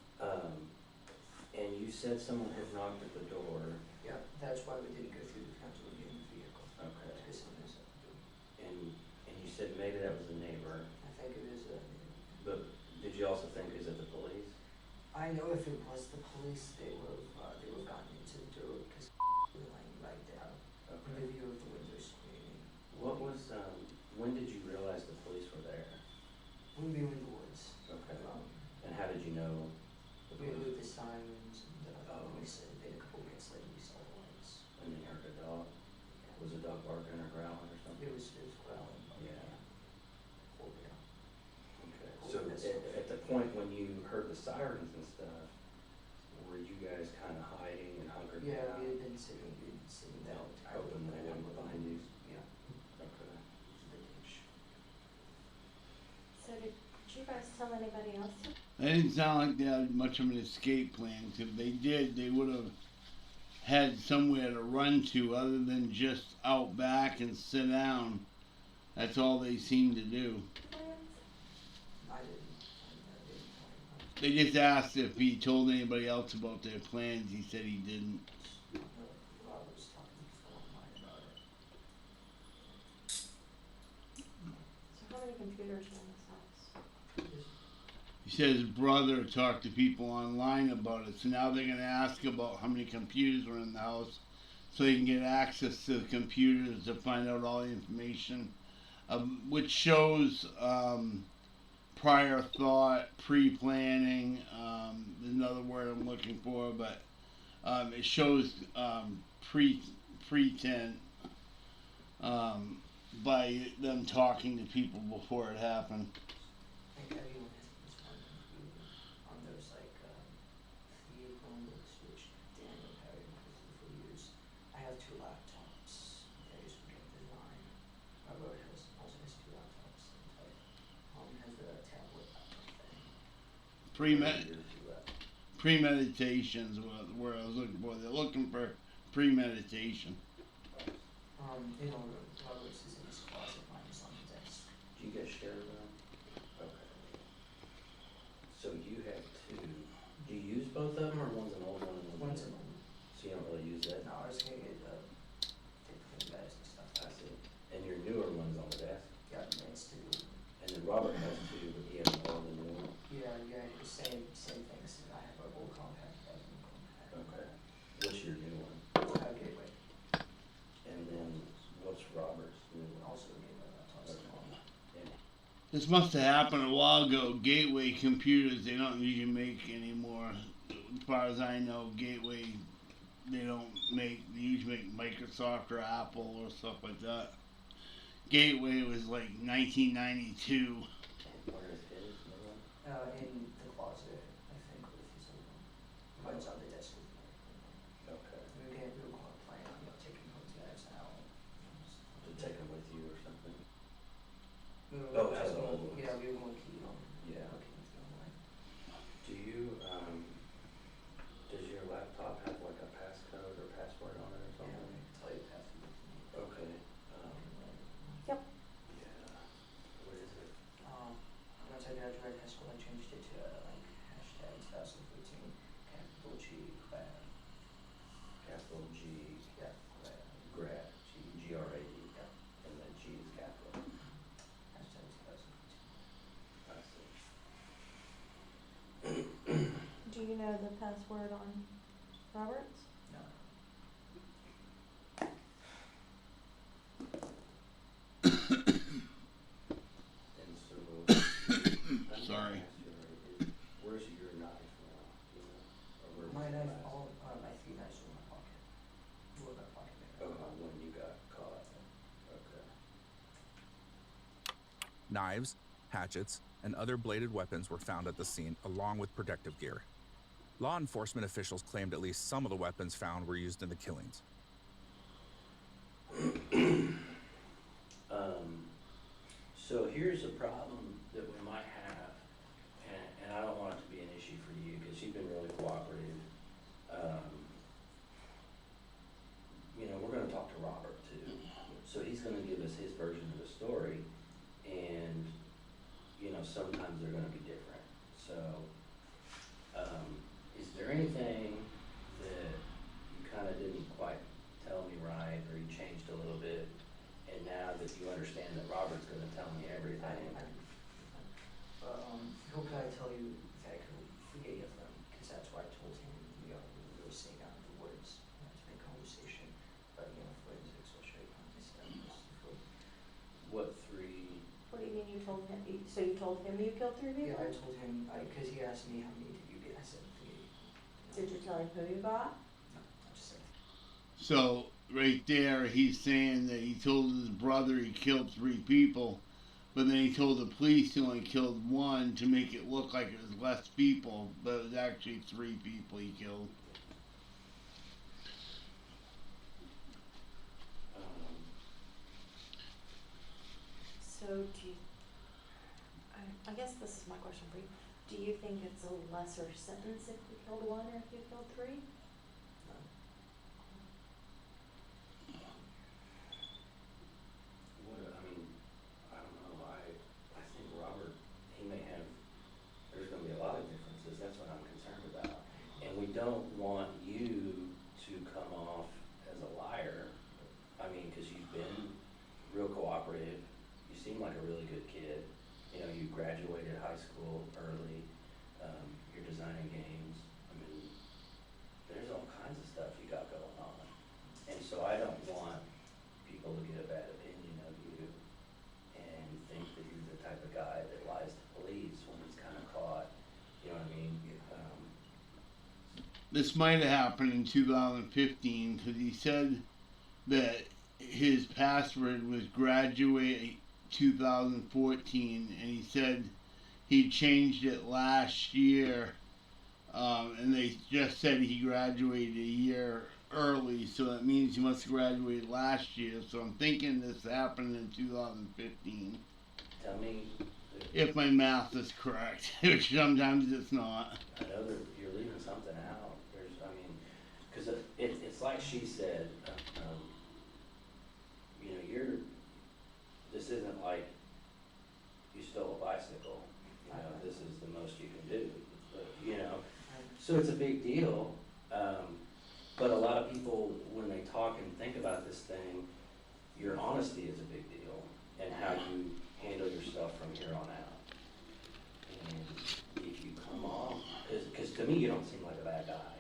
And you said someone had knocked at the door. Yeah, that's why we didn't go through the front door in the vehicle. Okay. Because someone was at the door. And you said maybe that was a neighbor, I think it is, but did you also think is it the police? I know if it was the police, they would have gotten into the door, because we were laying right down in Okay. the view of the window screening. What was when did you realize the police were there? When we were in the woods. Okay. And how did you know the We police? heard the sirens, and Oh. we said, then a couple minutes later, we saw the lights. And then you heard the dog. Yeah. Was the dog barking or growling or something? It was growling. Yeah. Oh, yeah. Okay. So at the point when you heard the sirens and stuff, were you guys kind of hiding and hunkered Yeah, down? we had been sitting down. Hoping they wouldn't find you? Yeah. Okay. The ditch. So did you guys tell anybody else? It didn't sound like they had much of an escape plan. 'Cause if they did, they would have had somewhere to run to other than just out back and sit down. That's all they seemed to do. I didn't tell him. They just asked if he told anybody else about their plans. He said he didn't. Robert was talking to someone online about it. So how many computers are in this house? He said his brother talked to people online about it, so now they're going to ask about how many computers were in the house so they can get access to the computers to find out all the information, which shows prior thought, pre-planning, there's another word I'm looking for, but it shows pretense by them talking to people before it happened. I think everyone has this one computer on those three Chromebooks, which Daniel carried with him for years. I have two laptops. Darius would get design. Robert also has two laptops. Has the tablet thing. Premeditation's where I was looking for. They're looking for premeditation. Robert's is in his closet, mine is on the desk. Do you guys share them? Okay. So you have two. Do you use both of them, or one's an old one and One's new? an old. So you don't really use that? No, I was gonna get take the bags and stuff. I see. And your newer one's on the desk? Yep. This must have happened a while ago. Gateway computers, they don't usually make anymore. As far as I know, Gateway, they don't make, they usually make Microsoft or Apple or stuff like that. Gateway was like 1992. Where is his new one? In the closet, I think, with his old one. But it's on the desk with me. Okay. We were going to plan on, taking those guys out. To take him with you or something? We were Oh, going as to, an old one. yeah, we were going to keep them. Yeah. Okay, let's go away. Do you, does your laptop have like a passcode or password on it or Yeah, something? I can tell you the password. Okay, Yep. yeah, what is it? Once I graduated high school, I changed it to like hashtag 2013 capital G grad. Capital G, Yeah, grad. grad, Grad, Yeah, and then G is capital. hashtag 2013. I see. Do you know the password on Roberts? No. And so, I'm Sorry. gonna ask you, is, where's your knife now, do you know? Or where was My it knife, last? all my 3 knives were in my pocket. Were in my pocket there. When you got caught, okay. Knives, hatchets, and other bladed weapons were found at the scene, along with protective gear. Law enforcement officials claimed at least some of the weapons found were used in the killings. So here's a problem that we might have, and I don't want it to be an issue for you, because you've been really cooperative. We're gonna talk to Robert too, so he's gonna give us his version of the story, and, sometimes they're gonna be different. So, is there anything that you kinda didn't quite tell me right, or you changed a little bit, and now that you understand that Robert's gonna tell me everything? But, he'll probably tell you exactly who gave them, because that's why I told him, we were sitting out in the woods, to make conversation, but, forensics will show you how this stuff was. What three, What do you mean you told him? So you told him you killed 3 people? Yeah, I told him, because he asked me how many did you get, I said 3. Did you tell him who you got? No, I just said. So right there, he's saying that he told his brother he killed 3 people, but then he told the police he only killed 1 to make it look like it was less people, but it was actually 3 people he killed. So do you, I guess this is my question for you. Do you think it's a lesser sentence if you killed 1 or if you killed 3? I don't know, I think Robert, he may have, there's gonna be a lot of differences, that's what I'm concerned about. And we don't want you to come off as a liar, cause you've been real cooperative, you seem like a really good kid, you graduated high school early, you're designing games, there's all kinds of stuff you got going on. And so I don't want people to get a bad opinion of you and think that you're the type of guy that lies to police when he's kind of caught, you know what I mean? This might have happened in 2015 because he said that his password was graduate 2014, and he said he changed it last year, and they just said he graduated a year early, so that means he must have graduated last year. So I'm thinking this happened in 2015. Tell me, If my math is correct, which sometimes it's not. I know that you're leaving something out, cause it's like she said, this isn't like you stole a bicycle, this is the most you can do, so it's a big deal, but a lot of people, when they talk and think about this thing, your honesty is a big deal, and how you handle yourself from here on out. And if you come off, cause to me, you don't seem like a bad guy,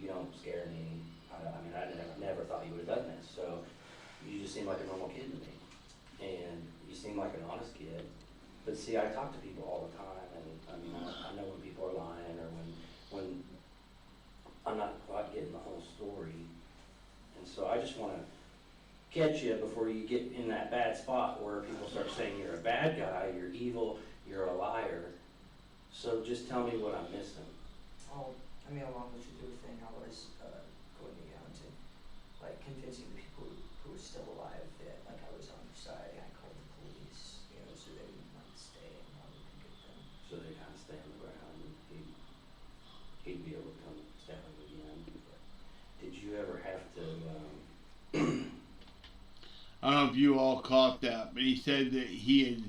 you don't scare me, I never thought you would've done this, so you just seem like a normal kid to me. And you seem seemed like an honest kid. But see, I talk to people all the time, and I mean, I know when people are lying or when I'm not quite getting the whole story. And so I just want to catch you before you get in that bad spot where people start saying you're a bad guy, you're evil, you're a liar. So just tell me what I'm missing. Oh, I mean, along with the do thing, I was going around and like convincing the people who were still alive that like I was on their side. I called the police, you know, so they might stay and how we could get them. So they kind of stay on the ground and he'd be able to come stab him again. Did you ever have to, I don't know if you all caught that, but he said that he had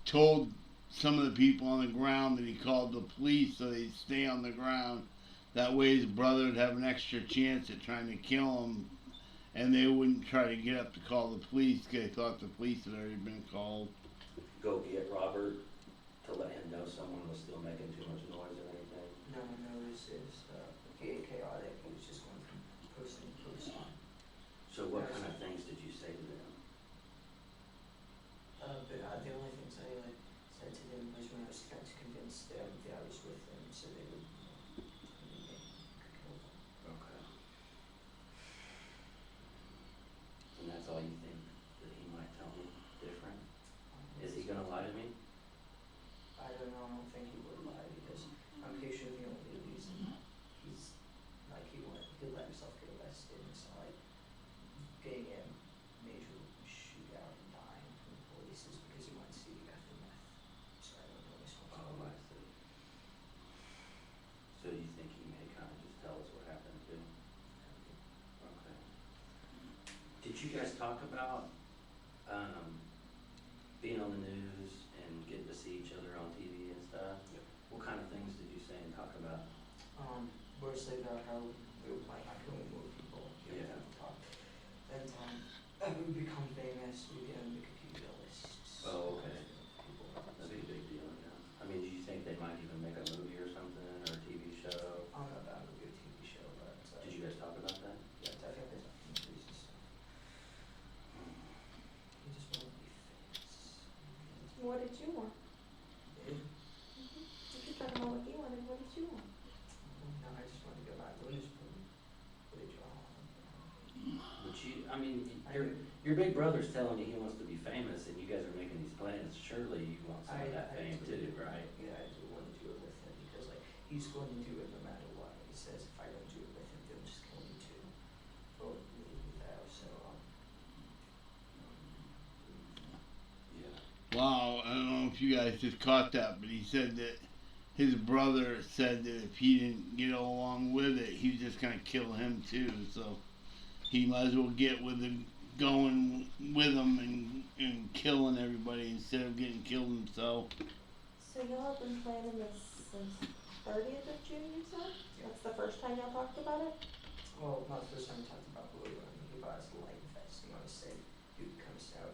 told some of the people on the ground that he called the police so they'd stay on the ground. That way his brother would have an extra chance at trying to kill him, and they wouldn't try to get up to call the police because they thought the police had already been called. go get Robert to let him know someone was still making too much noise or anything? No, it was chaotic. He was just going from person to person. So what kind of things did you say to them? But the only things I said to them was when I was trying to convince them that I was with them, so they would, kill them. Okay. And that's all you think that he might tell me different? Is he gonna lie to me? I don't know. I don't think he would lie because I'm pretty sure the only reason he's like he let himself get arrested and so like getting a major shootout and dying from the police is because he wants to see the aftermath. So I don't know. Oh, I see. So you think he may kind of just tell us what happened too? Okay. Did you guys talk about being on the news and getting to see each other on TV and stuff? Yep. What kind of things did you say and talk about? Mostly about how we were playing like really move people. You know, Yeah. talk. And we become famous. We get on the computer lists. Oh, okay. People. That'd be a big deal, yeah. I mean, do you think they might even make a movie or something, or a TV show? I don't know about a good TV show, but Did you guys talk about that? yeah, definitely documentaries and stuff. We just want to be famous. What did you want? Yeah. If you're talking about what you wanted, what did you want? No, I just want to go back to this footage on. But I mean, your big brother's telling you he wants to be famous, and you guys are making these plans. Surely you want some of that fame too, right? Yeah, I do want to do it with him because like he's going to do it no matter what. He says if I don't do it with him, they'll just kill me too. Or leave me there. So Yeah. Wow, I don't know if you guys just caught that, but he said that his brother said that if he didn't get along with it, he was just gonna kill him too. So he might as well get with the going with him and killing everybody instead of getting killed himself. So y'all have been planning this since 30th of June, you said? That's the first time y'all talked about it? well, not the first time we talked about Blue. I mean, he buys the light vest. You know, to say he comes out.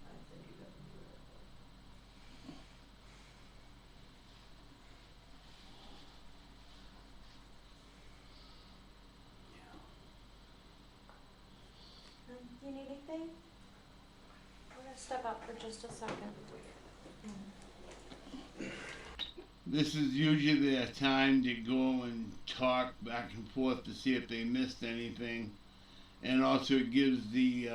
I think he doesn't do it. You need anything? We're gonna step out for just a second. This is usually a time to go and talk back and forth to see if they missed anything, and also it gives the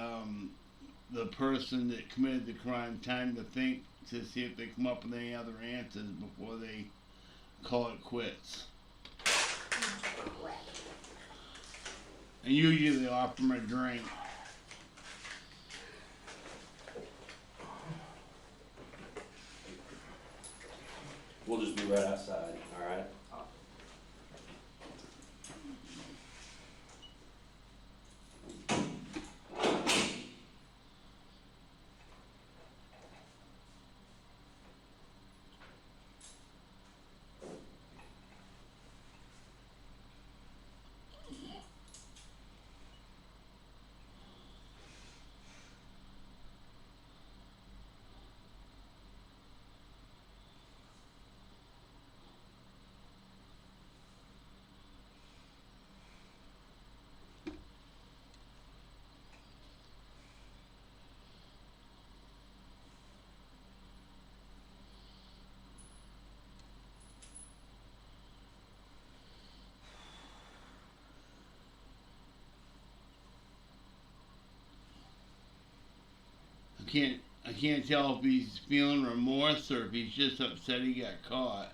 person that committed the crime time to think to see if they come up with any other answers before they call it quits. And usually they offer them a drink. We'll just be right outside, all right? I can't tell if he's feeling remorse or if he's just upset he got caught.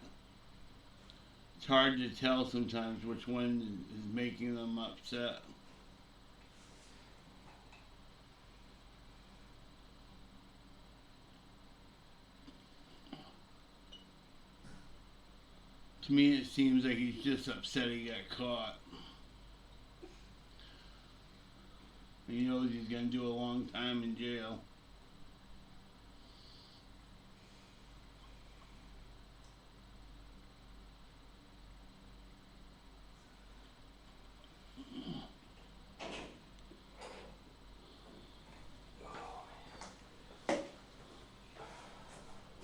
It's hard to tell sometimes which one is making them upset. To me, it seems like he's just upset he got caught. He knows he's gonna do a long time in jail.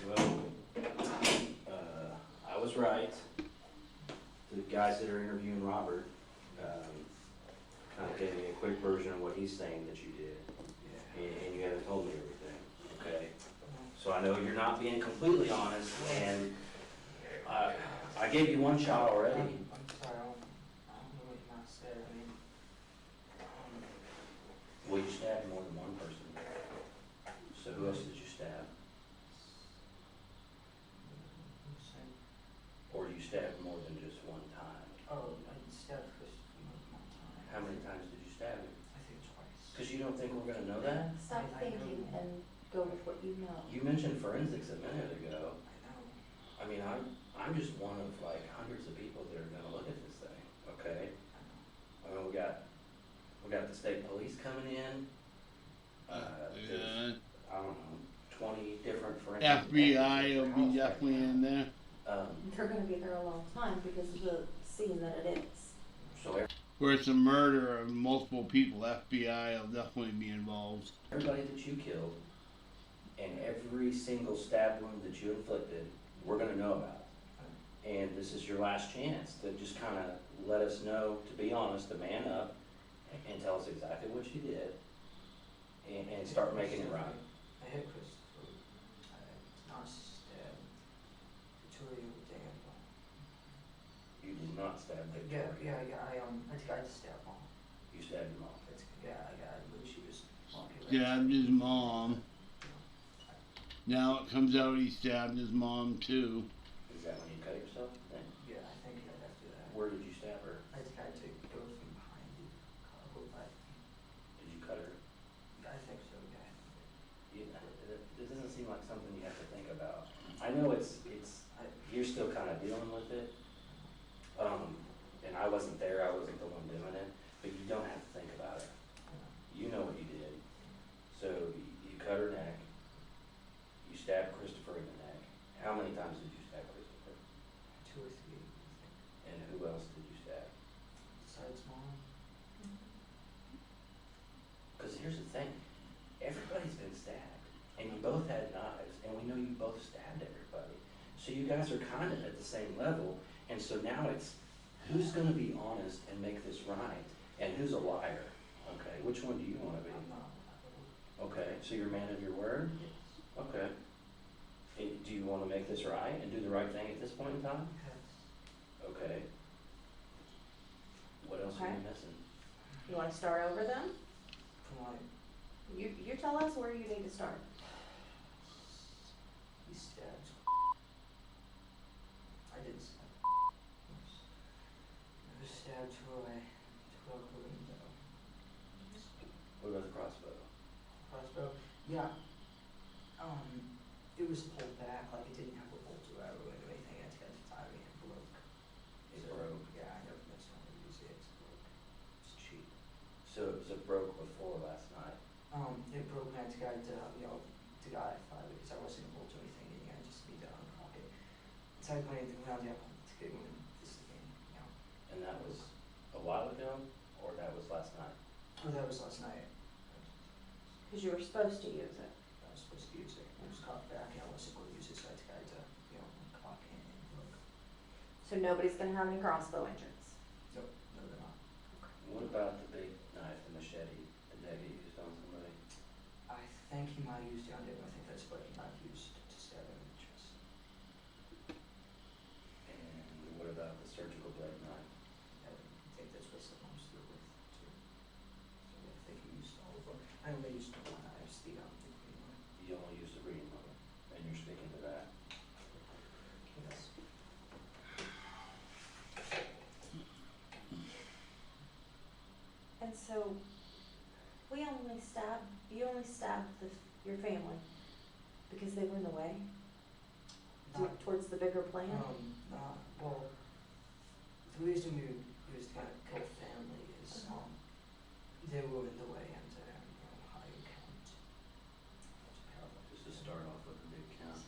Well, I was right. The guys that are interviewing Robert, kind of gave me a quick version of what he's saying that you did. And you haven't told me everything, okay? So I know you're not being completely honest, and I gave you one shot already. I'm sorry, I don't know what you not said, I mean, Well, you stabbed more than one person. So who else did you stab? Or you stabbed more than just one time? oh, I stabbed Christopher more than one time. How many times did you stab him? I think twice. Because you don't think we're gonna know that? Stop thinking and go with what you know. You mentioned forensics a minute ago. I know. I mean, I'm just one of like hundreds of people that are gonna look at this thing, okay? I mean, we got the state police coming in. There's, I don't know, 20 different forensic. FBI will be definitely in there. They're gonna be there a long time because of the scene that it is. So Where it's a murder of multiple people, FBI will definitely be involved. everybody that you killed and every single stab wound that you inflicted, we're gonna know about. And this is your last chance to just kind of let us know, to be honest, to man up and tell us exactly what you did and start making it right. I hit Christopher. I did not stab Victoria with Dan. You did not stab Victoria. I think I just stabbed Mom. You stabbed your mom. I believe she was walking. Stabbed his mom. Now it comes out he stabbed his mom too. Is that when you cut yourself? Then? Yeah, I think after that. Where did you stab her? I think I had to go from behind the car, go back. Did you cut her? I think so, yeah. It doesn't seem like something you have to think about. I know you're still kind of dealing with it. And I wasn't there, I wasn't the one doing it, but you don't have to think about it. You know what you did. So you cut her neck, you stabbed Christopher in the neck. How many times did you stab Christopher? 2 or 3, I think. And who else did you stab? Besides Mom. Because here's the thing, everybody's been stabbed, and you both had knives, and we know you both stabbed everybody. So you guys are kind of at the same level, and so now it's who's going to be honest and make this right, and who's a liar. Okay, which one do you want to be? I'm not. Okay, so you're a man of your word. Yes. Okay. Do you want to make this right and do the right thing at this point in time? Yes. Okay. What else are Okay. you missing? You wanna start over then? From like, You tell us where you need to start. he stabbed. I didn't stab. I stabbed Troy out the window. What about the crossbow? Crossbow. Yeah. It was pulled back, like it didn't have a bolt or arrow or anything. I had to tie it and broke. It So, broke. Yeah, I never missed one of these. It's broke. It's cheap. So it broke before last night. It broke when I tried to, to guy five because I wasn't able to do anything and I just need to uncock it. So I put anything around the apple to get when this again, And that was a while ago, or that was last night? Oh, that was last night. Cause you were supposed to use it. I was supposed to use it. I was caught back and I wasn't going to use it, so I tried to, uncock it and it broke. So nobody's gonna have any crossbow injuries. Nope, no, they're not. What about the big knife, the machete that David used on somebody? I think he might have used it on him. I think that's what he might have used to stab him in the chest. And what about the surgical blade knife? I think that's what someone was through with too. So I think he used all of them. I only used one knives, the green one. So, you only stabbed your family because they were in the way? Not, Towards the bigger plan? well, the reason we was gonna kill family is, they were in the way and they're, higher count. Just to start off with a big count.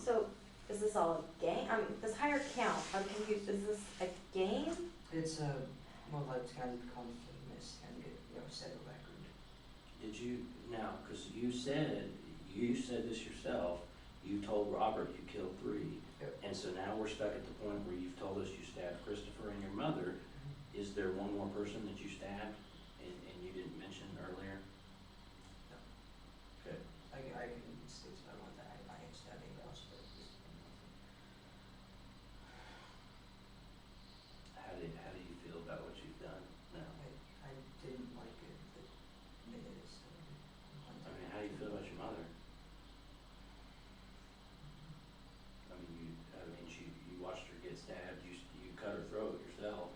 So, is this all a game? This higher count, I'm confused, is this a game? It's more like to kind of become famous and get, set a record. Did you, now, because you said this yourself, you told Robert you killed 3. Yep. And so now we're stuck at the point where you've told us you stabbed Christopher and your mother. Is there one more person that you stabbed and you didn't mention earlier? No. Okay. I can state if I want that. I ain't stabbing else, but just How do you feel about what you've done now? I didn't like it the minute it started. I mean, how do you feel about your mother? You watched her get stabbed, you cut her throat yourself,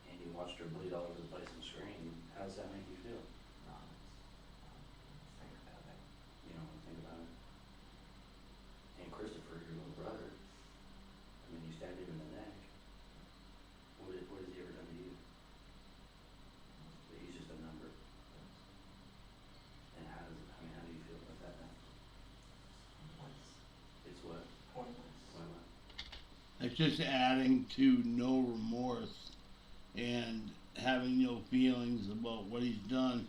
and you watched her bleed all over the place and scream. How does that make you feel? Think about it. You don't want to think about it? And Christopher, your little brother, I mean, you stabbed him in the neck. What has he ever done to you? But he's just a number. And how do you feel about that now? It's what? Pointless. Pointless. It's just adding to no remorse and having no feelings about what he's done.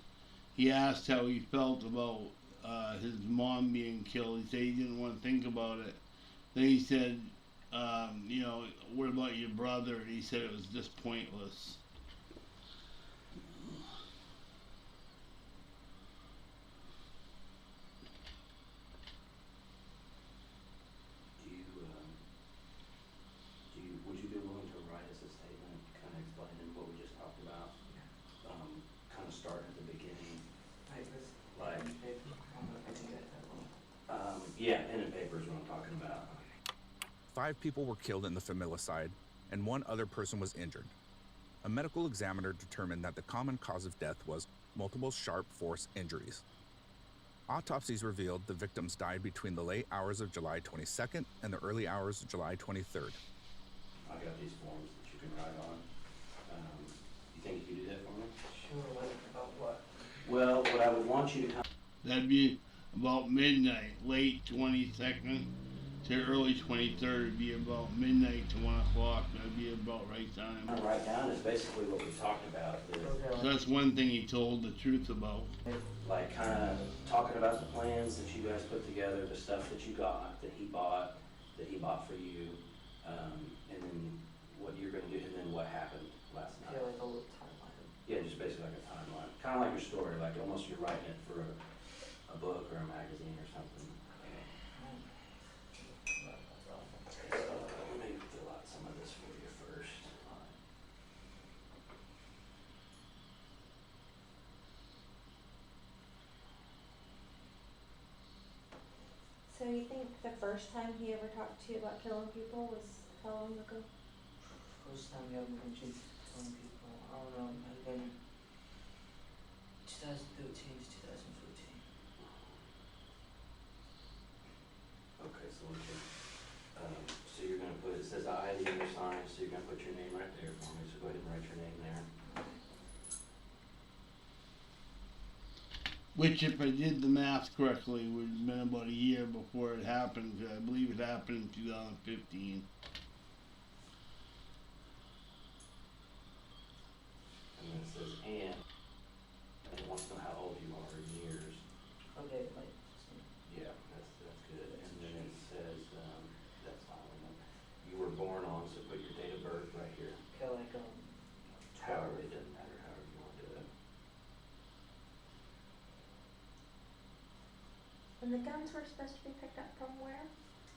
He asked how he felt about his mom being killed. He said he didn't want to think about it. Then he said, what about your brother? And he said it was just pointless. Would you be willing to write us a statement kind of explaining what we just talked about? Kind of starting at the beginning. Like, yeah, pen and paper is what I'm talking about. 5 people were killed in the familicide, and 1 other person was injured. A medical examiner determined that the common cause of death was multiple sharp force injuries. Autopsies revealed the victims died between the late hours of July 22nd and the early hours of July 23rd. I got these forms that you can write on. You think you could do that for me? Sure, about what? Well, what I would want you to That'd be about midnight, late 22nd to early 23rd. It'd be about midnight to 1 o'clock. That'd be about right time. kind of write down is basically what we talked about. So that's one thing he told the truth about. Like kind of talking about the plans that you guys put together, the stuff that you got, that he bought for you, and then what you're going to do, and then what happened last night. Yeah, like a little timeline. Yeah, just basically like a timeline. Kind of like your story, like almost you're writing it for a book or a magazine or something. Let me fill out some of this for you first. So you think the first time he ever talked to you about killing people was how long ago? First time we ever mentioned telling people, I don't know, it might have been 2013 to 2014. Okay, so we can, so you're gonna put, it says I at the other sign, so you're gonna put your name right there for me, so go ahead and write your name there. Which, if I did the math correctly, would have been about a year before it happened. 'Cause I believe it happened in 2015. And then it says and it wants to know how old you are in years. Okay, Yeah, that's good. And then it says, that's fine. You were born on, so put your date of birth right here. okay, like, However, it doesn't matter, however you want to do it. And the guns were supposed to be picked up from where?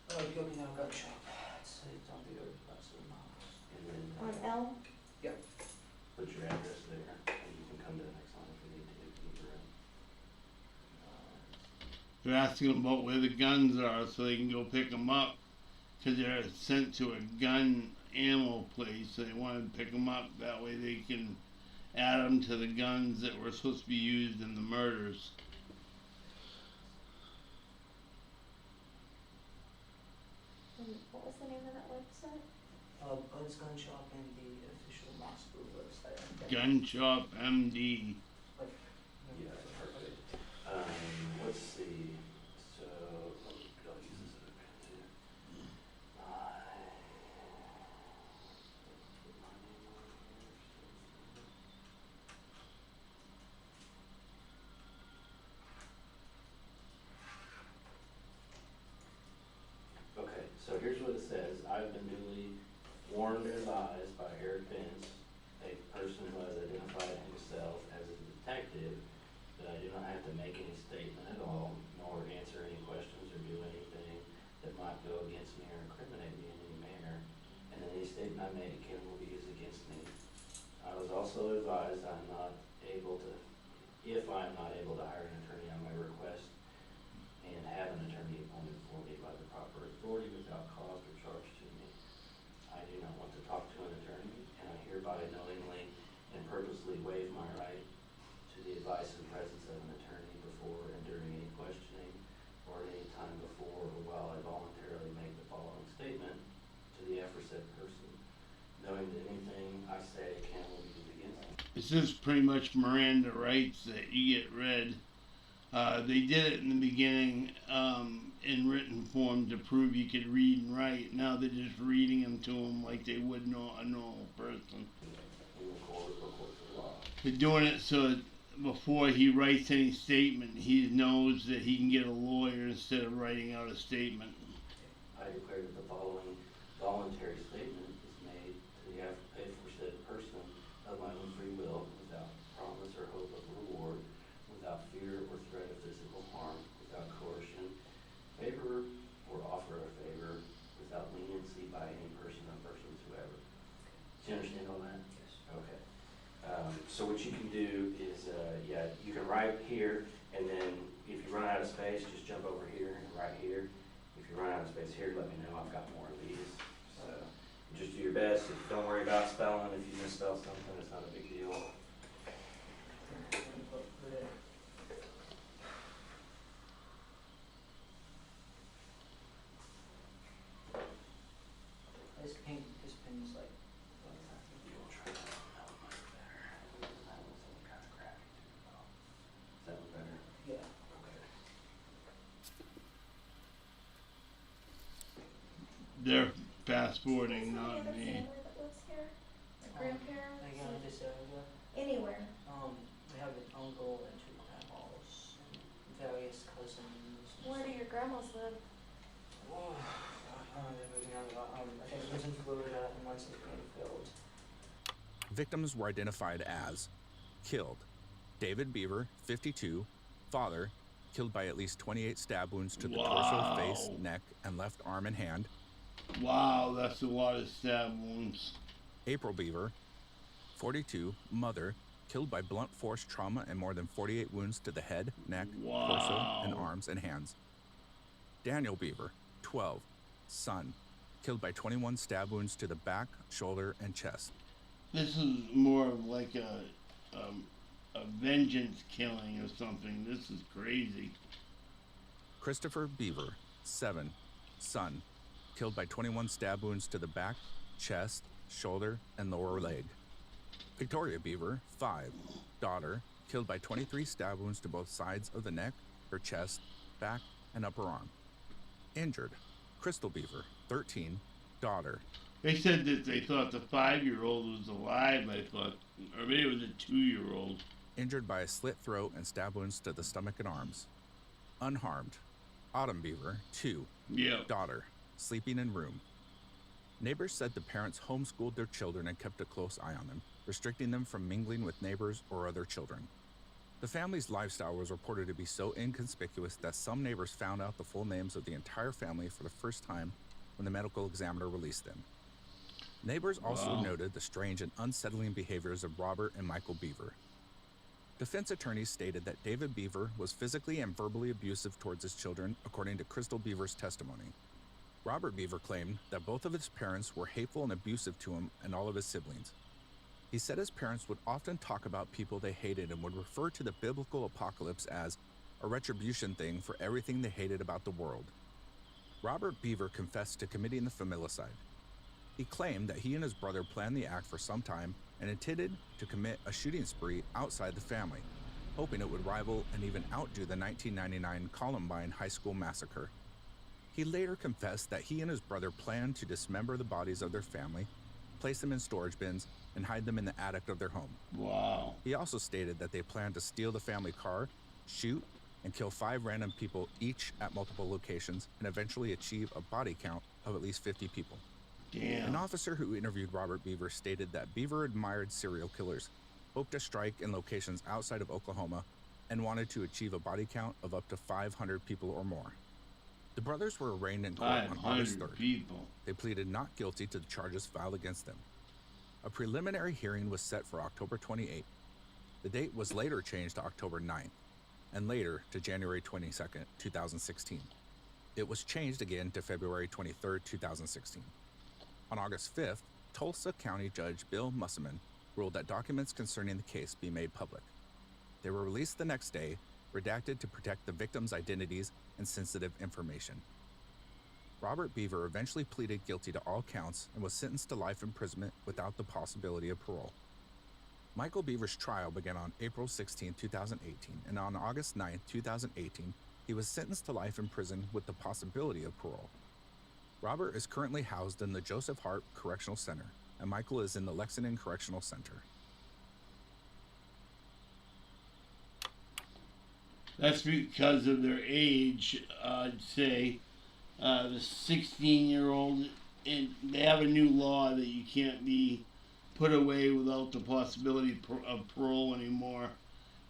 Gilpin Gun Shop. It's on the other side of the house. And then On Elm? Yep. put your address there, and you can come to the next one if you need to, either. They're asking about where the guns are so they can go pick them up. Because they're sent to a gun ammo place. So they want to pick them up. That way they can add them to the guns that were supposed to be used in the murders. And what was the name of that website? Bud's Gun Shop and the official Mossboo website. Gun Shop MD. Like, Yeah, perfect. Let's see, so, I'll use this other pen too. Okay, so here's what it says. I've been duly warned and advised by Eric Pence, a person who has identified himself as a detective, that I do not have to make any statement at all, nor answer any questions or do anything that might go against me or incriminate me in any manner, and any statement I make can will be used against me. I was also advised I'm not able to, if I am not able to hire an attorney, I may request and have an attorney appointed for me by the proper authority without cause or charge to me. I do not want to talk to an attorney, and I hereby knowingly and purposely waive my right to the advice and presence of an attorney before and during any questioning or at any time before or while I voluntarily make the following statement to the aforesaid person, knowing that anything I say can will be used against me. This is pretty much Miranda rights that you get read. They did it in the beginning in written form to prove you could read and write. Now they're just reading them to them like they would know a normal person. In the court or courts of law. They're doing it so that before he writes any statement, he knows that he can get a lawyer instead of writing out a statement. I declare that the following voluntary statement is made to the aforesaid person of my own free will, without promise or hope of reward, without fear or threat of physical harm, without coercion, favor or offer of favor, without leniency by any person or persons whoever. Do you understand all that? yes. Okay. So what you can do is, you can write here, and then if you run out of space, just jump over here and write here. If you run out of space here, let me know. I've got more of these. So just do your best. Don't worry about spelling. If you misspell something, it's not a big deal. This pen is like, You will try that one. That one might be better. That one's kind of crappy too, though. Is that one better? yeah. Okay. They're fast forwarding, Is there not any other me. family that lives here? Like grandparents? Like, in this area, Anywhere? we have an uncle and two grandmas and various cousins. Where do your grandmas live? Oh, they're moving out a lot. I think one's in Florida and one's in Greenfield. Victims were identified as killed David Beaver, 52, father, killed by at least 28 stab wounds to the torso, face, neck, and left arm and hand. Wow, that's a lot of stab wounds. April Beaver, 42, mother, killed by blunt force trauma and more than 48 wounds to the head, neck, torso, and arms and hands. Daniel Beaver, 12, son, killed by 21 stab wounds to the back, shoulder, and chest. This is more of like a vengeance killing or something. This is crazy. Christopher Beaver, 7, son, killed by 21 stab wounds to the back, chest, shoulder, and lower leg. Victoria Beaver, 5, daughter, killed by 23 stab wounds to both sides of the neck, her chest, back, and upper arm. Injured, Crystal Beaver, 13, daughter. They said that they thought the 5-year-old was alive, I thought. Or maybe it was a 2-year-old. Injured by a slit throat and stab wounds to the stomach and arms. Unharmed, Autumn Beaver, 2, Yeah. daughter, sleeping in room. Neighbors said the parents homeschooled their children and kept a close eye on them, restricting them from mingling with neighbors or other children. The family's lifestyle was reported to be so inconspicuous that some neighbors found out the full names of the entire family for the first time when the medical examiner released them. Neighbors also noted the strange and unsettling behaviors of Robert and Michael Beaver. Defense attorneys stated that David Beaver was physically and verbally abusive towards his children, according to Crystal Beaver's testimony. Robert Beaver claimed that both of his parents were hateful and abusive to him and all of his siblings. He said his parents would often talk about people they hated and would refer to the biblical apocalypse as a retribution thing for everything they hated about the world. Robert Beaver confessed to committing the familicide. He claimed that he and his brother planned the act for some time and intended to commit a shooting spree outside the family, hoping it would rival and even outdo the 1999 Columbine High School massacre. He later confessed that he and his brother planned to dismember the bodies of their family, place them in storage bins, and hide them in the attic of their home. Wow. He also stated that they planned to steal the family car, shoot, and kill 5 random people each at multiple locations and eventually achieve a body count of at least 50 people. Damn. An officer who interviewed Robert Beaver stated that Beaver admired serial killers, hoped to strike in locations outside of Oklahoma, and wanted to achieve a body count of up to 500 people or more. The brothers were arraigned in court on August 3rd. People. They pleaded not guilty to the charges filed against them. A preliminary hearing was set for October 28th. The date was later changed to October 9th, and later to January 22nd, 2016. It was changed again to February 23rd, 2016. On August 5th, Tulsa County Judge Bill Musselman ruled that documents concerning the case be made public. They were released the next day, redacted to protect the victims' identities and sensitive information. Robert Beaver eventually pleaded guilty to all counts and was sentenced to life imprisonment without the possibility of parole. Michael Beaver's trial began on April 16, 2018, and on August 9, 2018, he was sentenced to life in prison with the possibility of parole. Robert is currently housed in the Joseph Hart Correctional Center, and Michael is in the Lexington Correctional Center. That's because of their age, I'd say. The 16-year-old, and they have a new law that you can't be put away without the possibility of parole anymore.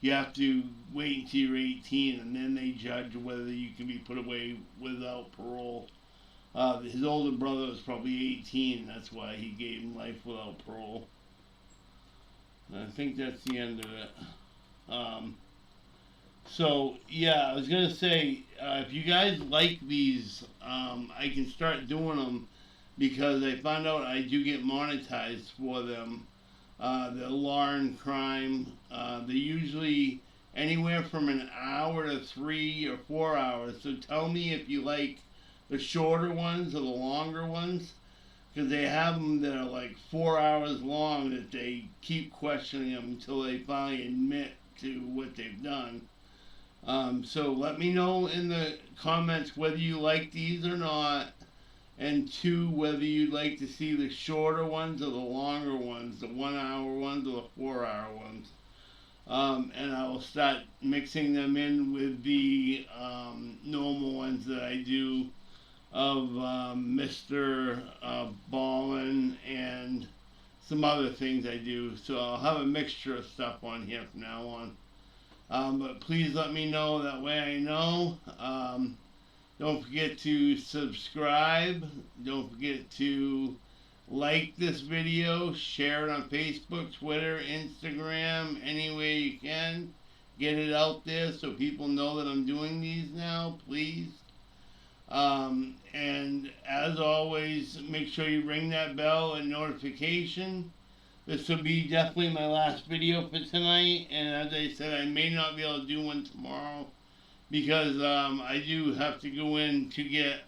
You have to wait until you're 18, and then they judge whether you can be put away without parole. His older brother was probably 18, and that's why he gave him life without parole. And I think that's the end of it. So, yeah, I was going to say, if you guys like these, I can start doing them because I found out I do get monetized for them. The law&Crime, they're usually anywhere from an hour to 3 or 4 hours. So tell me if you like the shorter ones or the longer ones, because they have them that are like 4 hours long that they keep questioning them until they finally admit to what they've done. So let me know in the comments whether you like these or not, and 2, whether you'd like to see the shorter ones or the longer ones, the 1 hour ones or the 4 hour ones. And I will start mixing them in with the normal ones that I do of Mr. Ballin and some other things I do. So I'll have a mixture of stuff on here from now on. But please let me know, that way I know. Don't forget to subscribe. Don't forget to like this video, share it on Facebook, Twitter, Instagram, any way you can. Get it out there so people know that I'm doing these now, please. And as always, make sure you ring that bell and notification. This will be definitely my last video for tonight, and as I said, I may not be able to do one tomorrow because I do have to go in to get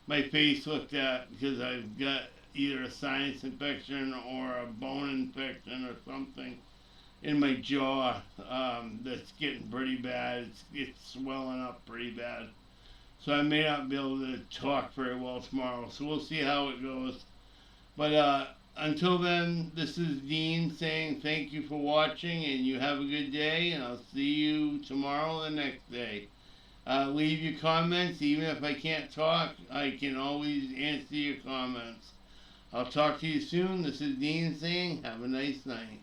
my face looked at because I've got either a sinus infection or a bone infection or something in my jaw that's getting pretty bad. It's swelling up pretty bad. So I may not be able to talk very well tomorrow. So we'll see how it goes. But until then, this is Dean saying thank you for watching, and you have a good day, and I'll see you tomorrow or the next day. Leave your comments. Even if I can't talk, I can always answer your comments. I'll talk to you soon. This is Dean saying have a nice night.